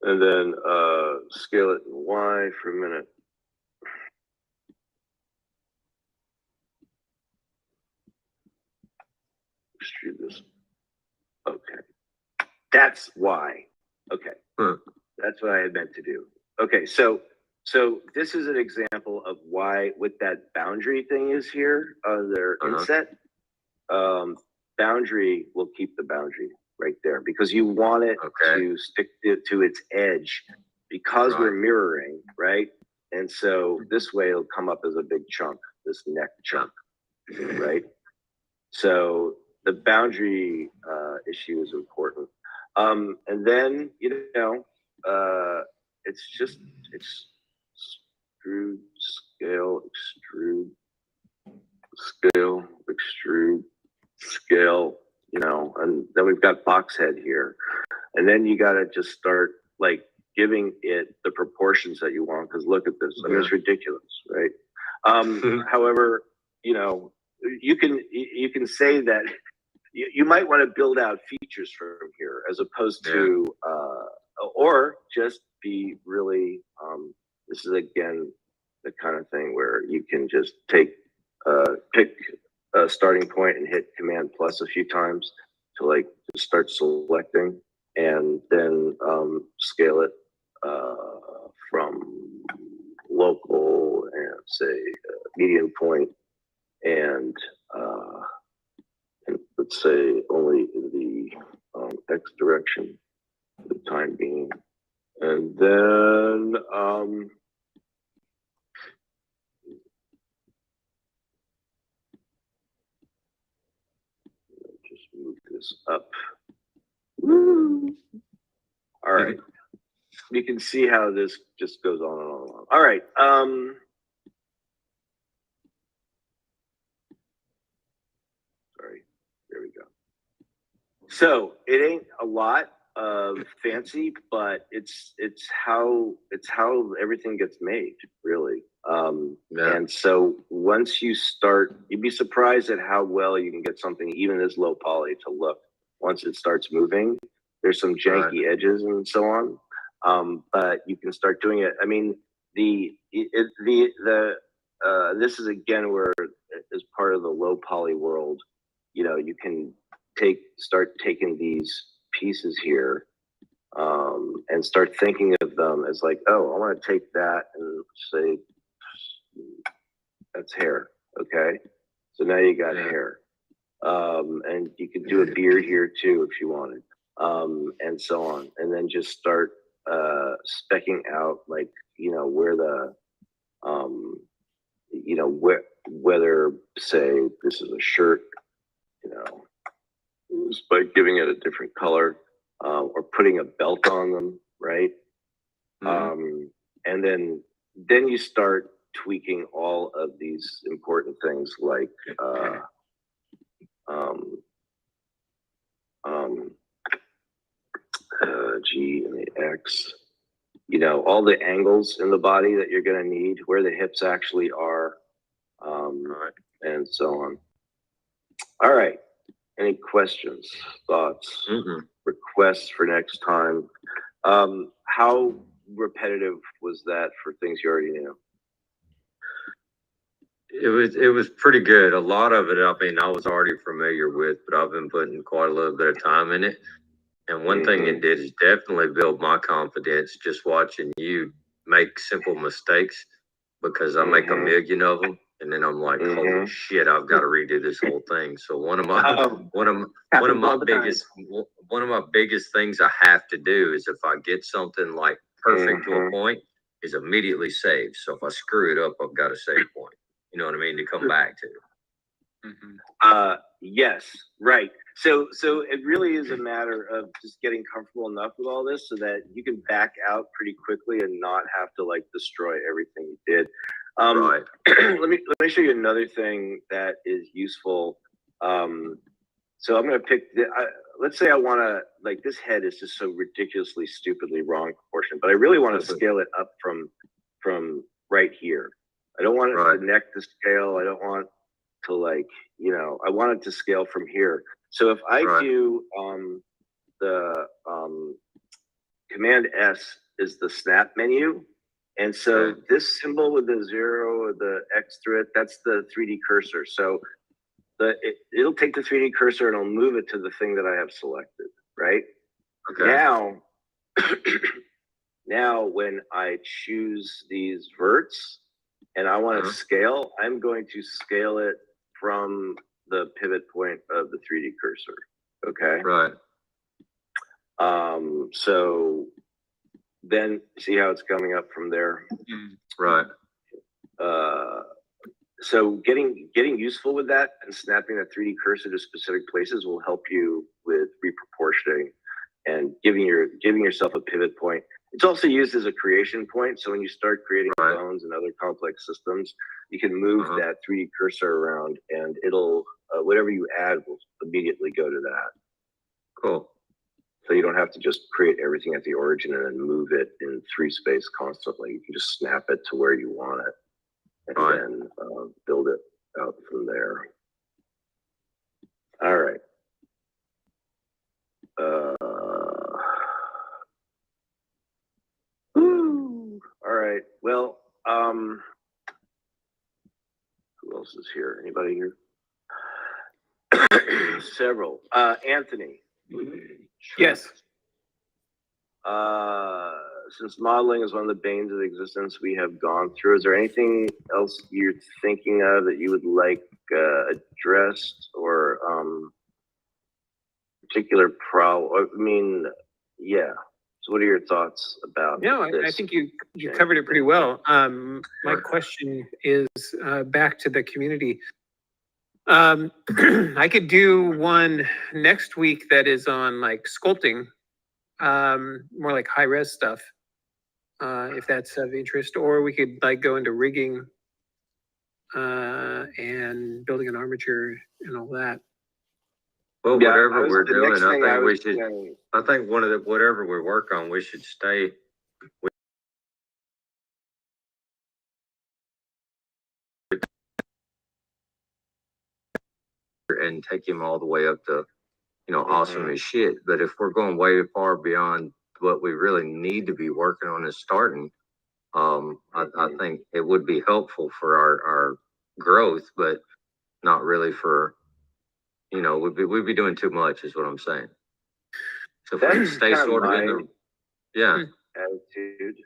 And then scale it in Y for a minute. Extrude this. Okay. That's why. Okay. That's what I had meant to do. Okay, so this is an example of why what that boundary thing is here on their inset. Boundary will keep the boundary right there because you want it to stick to its edge because we're mirroring, right? And so this way it'll come up as a big chunk, this neck chunk, right? So the boundary issue is important. And then, you know, it's just extrude, scale, extrude, scale, extrude, scale, you know, and then we've got box head here. And then you got to just start like giving it the proportions that you want. Cause look at this. I mean, it's ridiculous, right? However, you know, you can say that you might want to build out features from here as opposed to, or just be really, this is again, the kind of thing where you can just take, pick a starting point and hit Command plus a few times to like just start selecting and then scale it from local and say median point and let's say only in the X direction for the time being. And then just move this up. Woo. All right. You can see how this just goes on and on and on. All right. Sorry. There we go. So it ain't a lot of fancy, but it's how everything gets made, really. And so once you start, you'd be surprised at how well you can get something even this low poly to look once it starts moving. There's some janky edges and so on, but you can start doing it. I mean, this is again where as part of the low poly world, you know, you can start taking these pieces here and start thinking of them as like, oh, I want to take that and say that's hair. Okay, so now you got hair, and you could do a beard here too if you wanted, and so on, and then just start specking out like, you know, where the you know, whether say this is a shirt, you know, just by giving it a different color, or putting a belt on them, right? And then you start tweaking all of these important things like G and the X, you know, all the angles in the body that you're going to need, where the hips actually are, and so on. All right. Any questions, thoughts, requests? requests for next time. How repetitive was that for things you already knew? It was pretty good. A lot of it, I mean, I was already familiar with, but I've been putting quite a little bit of time in it. And one thing it did is definitely build my confidence just watching you make simple mistakes, because I make a million of them, and then I'm like, holy shit, I've got to redo this whole thing. So one of my biggest things I have to do is, if I get something like perfect to a point, is immediately save. So if I screw it up, I've got a save point. You know what I mean? To come back to. Yes, right. So it really is a matter of just getting comfortable enough with all this so that you can back out pretty quickly and not have to like destroy everything you did. Right. let me show you another thing that is useful. So I'm going to pick. Let's say I want to, like, this head is just so ridiculously, stupidly wrong proportion, but I really want to scale it up from right here. I don't want it to neck to scale. I don't want to, like, you know, I want it to scale from here. So if I do the Command S is the snap menu. And so this symbol with the 0 or the X through it, that's the 3D cursor. So it'll take the 3D cursor and it'll move it to the thing that I have selected, right? Okay. Now when I choose these verts and I want to scale, I'm going to scale it from the pivot point of the 3D cursor. Okay. Right. So then see how it's coming up from there. Right. So getting useful with that and snapping that 3D cursor to specific places will help you with reproportioning and giving yourself a pivot point. It's also used as a creation point. So when you start creating bones and other complex systems, you can move that 3D cursor around, and it'll whatever you add will immediately go to that. Cool. So you don't have to just create everything at the origin and then move it in 3 space constantly. You can just snap it to where you want it and then build it out from there. All right. All right. Well, who else is here? Anybody here? Several. Anthony. Yes. Since modeling is one of the banes of existence we have gone through, is there anything else you're thinking of that you would like addressed, or particular problem? I mean, yeah. So what are your thoughts about this? I think you covered it pretty well. My question is back to the community. I could do one next week that is on like sculpting, more like high res stuff, if that's of interest, or we could like go into rigging and building an armature and all that. Well, whatever we're doing, I think one of the, whatever we work on, we should stay with and take him all the way up to, you know, awesome as shit. But if we're going way far beyond what we really need to be working on and starting, I think it would be helpful for our growth, but not really for, you know, we'd be doing too much is what I'm saying. So if we can stay sort of in the, attitude.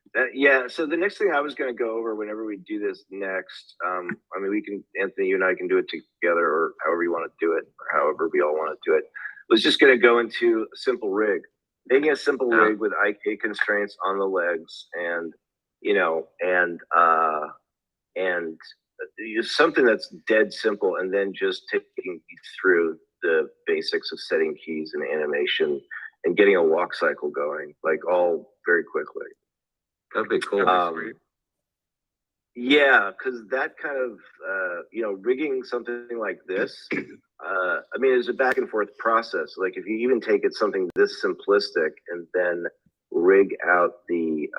So the next thing I was going to go over whenever we do this next, I mean, we can, Anthony, you and I can do it together, or however you want to do it, or however we all want to do it. Was just going to go into a simple rig, making a simple rig with IK constraints on the legs, and you know, and something that's dead simple, and then just taking you through the basics of setting keys and animation and getting a walk cycle going, like all very quickly. That'd be cool. Yeah, because that kind of, you know, rigging something like this, I mean, it's a back and forth process. Like if you even take it something this simplistic and then rig out the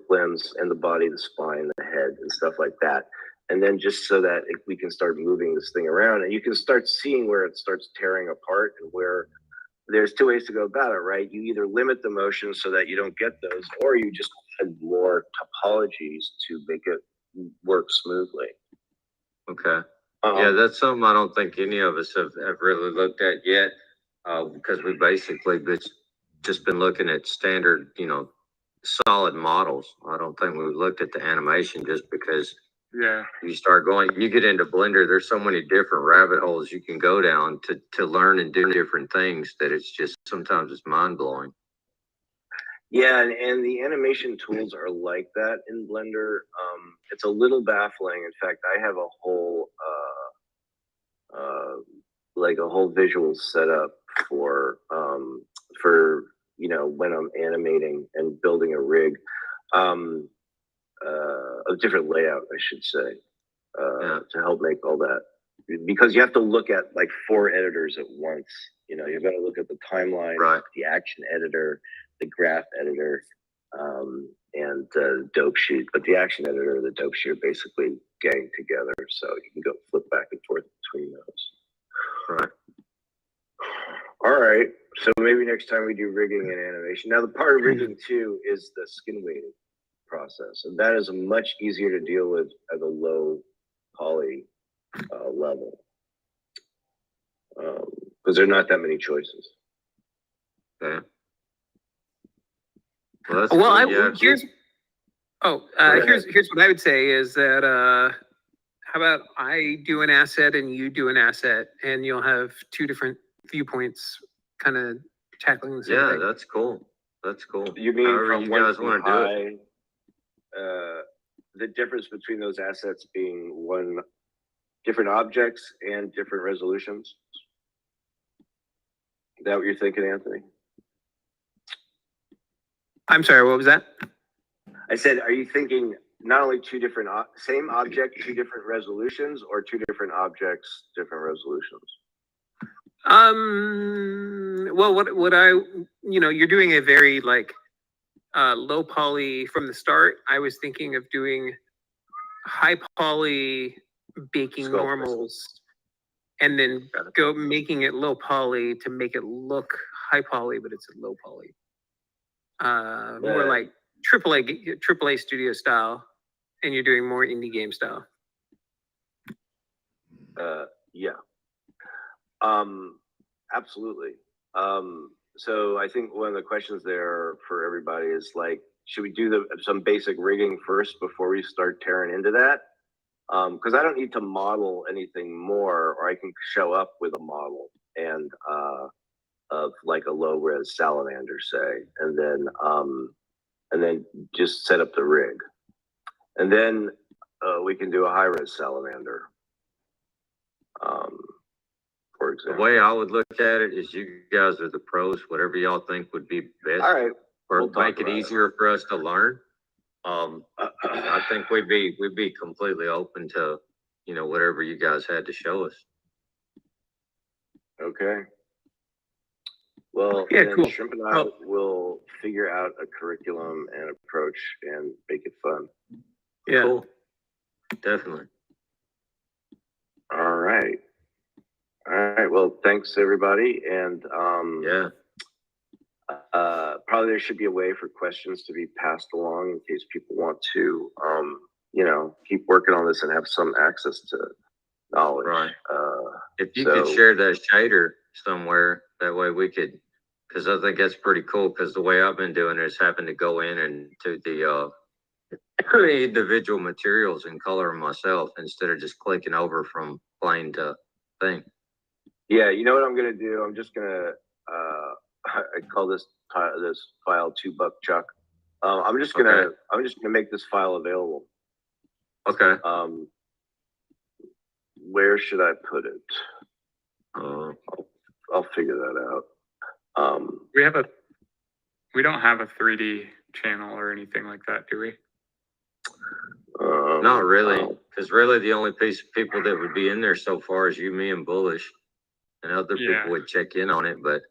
limbs and the body, the spine, the head, and stuff like that. And then just so that if we can start moving this thing around and you can start seeing where it starts tearing apart and where there's two ways to go about it, right? You either limit the motion so that you don't get those, or you just add more topologies to make it work smoothly. Okay. Yeah, that's something I don't think any of us have really looked at yet, because we basically just been looking at standard, solid models. I don't think we've looked at the animation just because you get into Blender, there's so many different rabbit holes you can go down to learn and do different things that it's just sometimes it's mind blowing. Yeah, and the animation tools are like that in Blender. It's a little baffling. In fact, I have a whole visual setup for when I'm animating and building a rig, a different layout, I should say, to help make all that. Because you have to look at like 4 editors at once. You've got to look at the timeline, right, the action editor, the graph editor, and the dope sheet. But the action editor and the dope sheet are basically gang together, so you can go flip back and forth between those. Right. All right. So maybe next time we do rigging and animation. Now the part of rigging too is the skin weighting process, and that is much easier to deal with at a low poly level, because there are not that many choices. Okay. Here's what I would say is that how about I do an asset and you do an asset, and you'll have 2 different viewpoints kind of tackling the same thing. Yeah, that's cool. That's cool. You mean however from you guys want to do it? The difference between those assets being different objects and different resolutions? Is that what you're thinking, Anthony? I'm sorry, what was that? I said, are you thinking not only 2 different, same object, 2 different resolutions, or 2 different objects, different resolutions? Well, what you're doing a very low poly from the start. I was thinking of doing high poly baking normals and then making it low poly to make it look high poly, but it's a low poly. More like AAA studio style, and you're doing more indie game style. Yeah. Absolutely. So I think one of the questions there for everybody is should we do some basic rigging first before we start tearing into that? Because I don't need to model anything more, or I can show up with a model and of like a low res salamander, say, and then just set up the rig, and then we can do a high res salamander. For example, the way I would look at it is you guys are the pros. Whatever y'all think would be best, all right, or make it easier for us to learn. I think we'd be completely open to whatever you guys had to show us. Okay. Well, yeah, cool. Shrimp and I will figure out a curriculum and approach and make it fun. Yeah. Cool. Definitely. All right. Well, thanks everybody, and probably there should be a way for questions to be passed along in case people want to, keep working on this and have some access to knowledge. Right. If you could share that shader somewhere, that way we could, because I think that's pretty cool. Because the way I've been doing it is having to go in and do the individual materials and color them myself instead of just clicking over from plane to thing. Yeah, you know what I'm gonna do? I'm just gonna I call this file $2 Chuck. I'm just gonna make this file available. Okay. Where should I put it? I'll figure that out. We don't have a 3D channel or anything like that, do we? Not really, because really the only people that would be in there so far is you, me, and Bullish, and other people would check in on it. But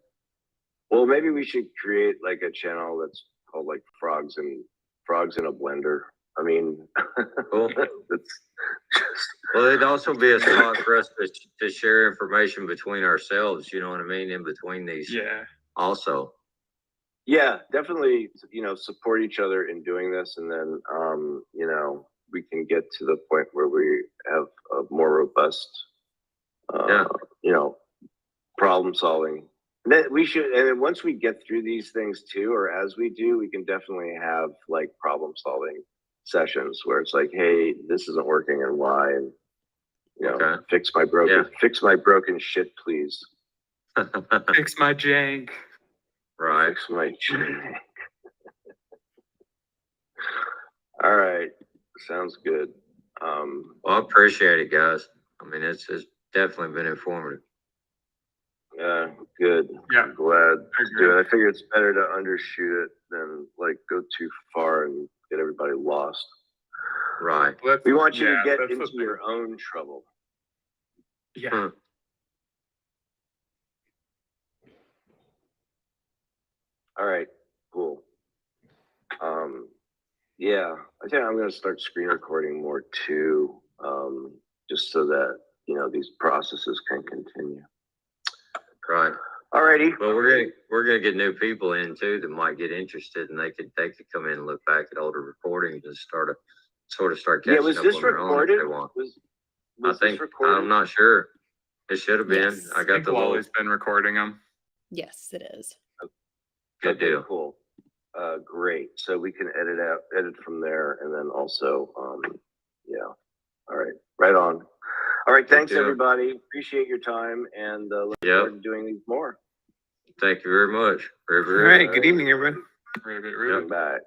well, maybe we should create like a channel that's called like Frogs in a Blender. I mean, cool. That's Well, it'd also be a spot for us to share information between ourselves, you know what I mean, in between these Yeah. also. Yeah, definitely, support each other in doing this, and then, we can get to the point where we have a more robust, problem solving. And then and then once we get through these things too, or as we do, we can definitely have like problem solving sessions where it's like, hey, this isn't working and why, and fix my broken shit, please. Fix my jank. Right. Fix my jank. All right. Sounds good. Well, I appreciate it, guys. I mean, it's definitely been informative. Yeah, good. Yeah. I'm glad to do it. I figure it's better to undershoot it than like go too far and get everybody lost. Right. We want you to get into your own trouble. Yeah. All right, cool. Yeah, I think I'm gonna start screen recording more too, just so that these processes can continue. Right. Alrighty. Well, we're gonna get new people in too that might get interested, and they could come in and look back at older recordings and start catching was up this on their recorded? own if they want. Was I think this recorded? I'm not sure. It should have been. Yes. I got the little. always been recording them. Yes, it is. Good deal. Cool. Great. So we can edit from there, and then also, yeah. All right. Right on. All right. Thanks, everybody. Appreciate your time, and look forward to doing these more. Thank you very much. All right. Good evening, everyone. Ribbit. Bye.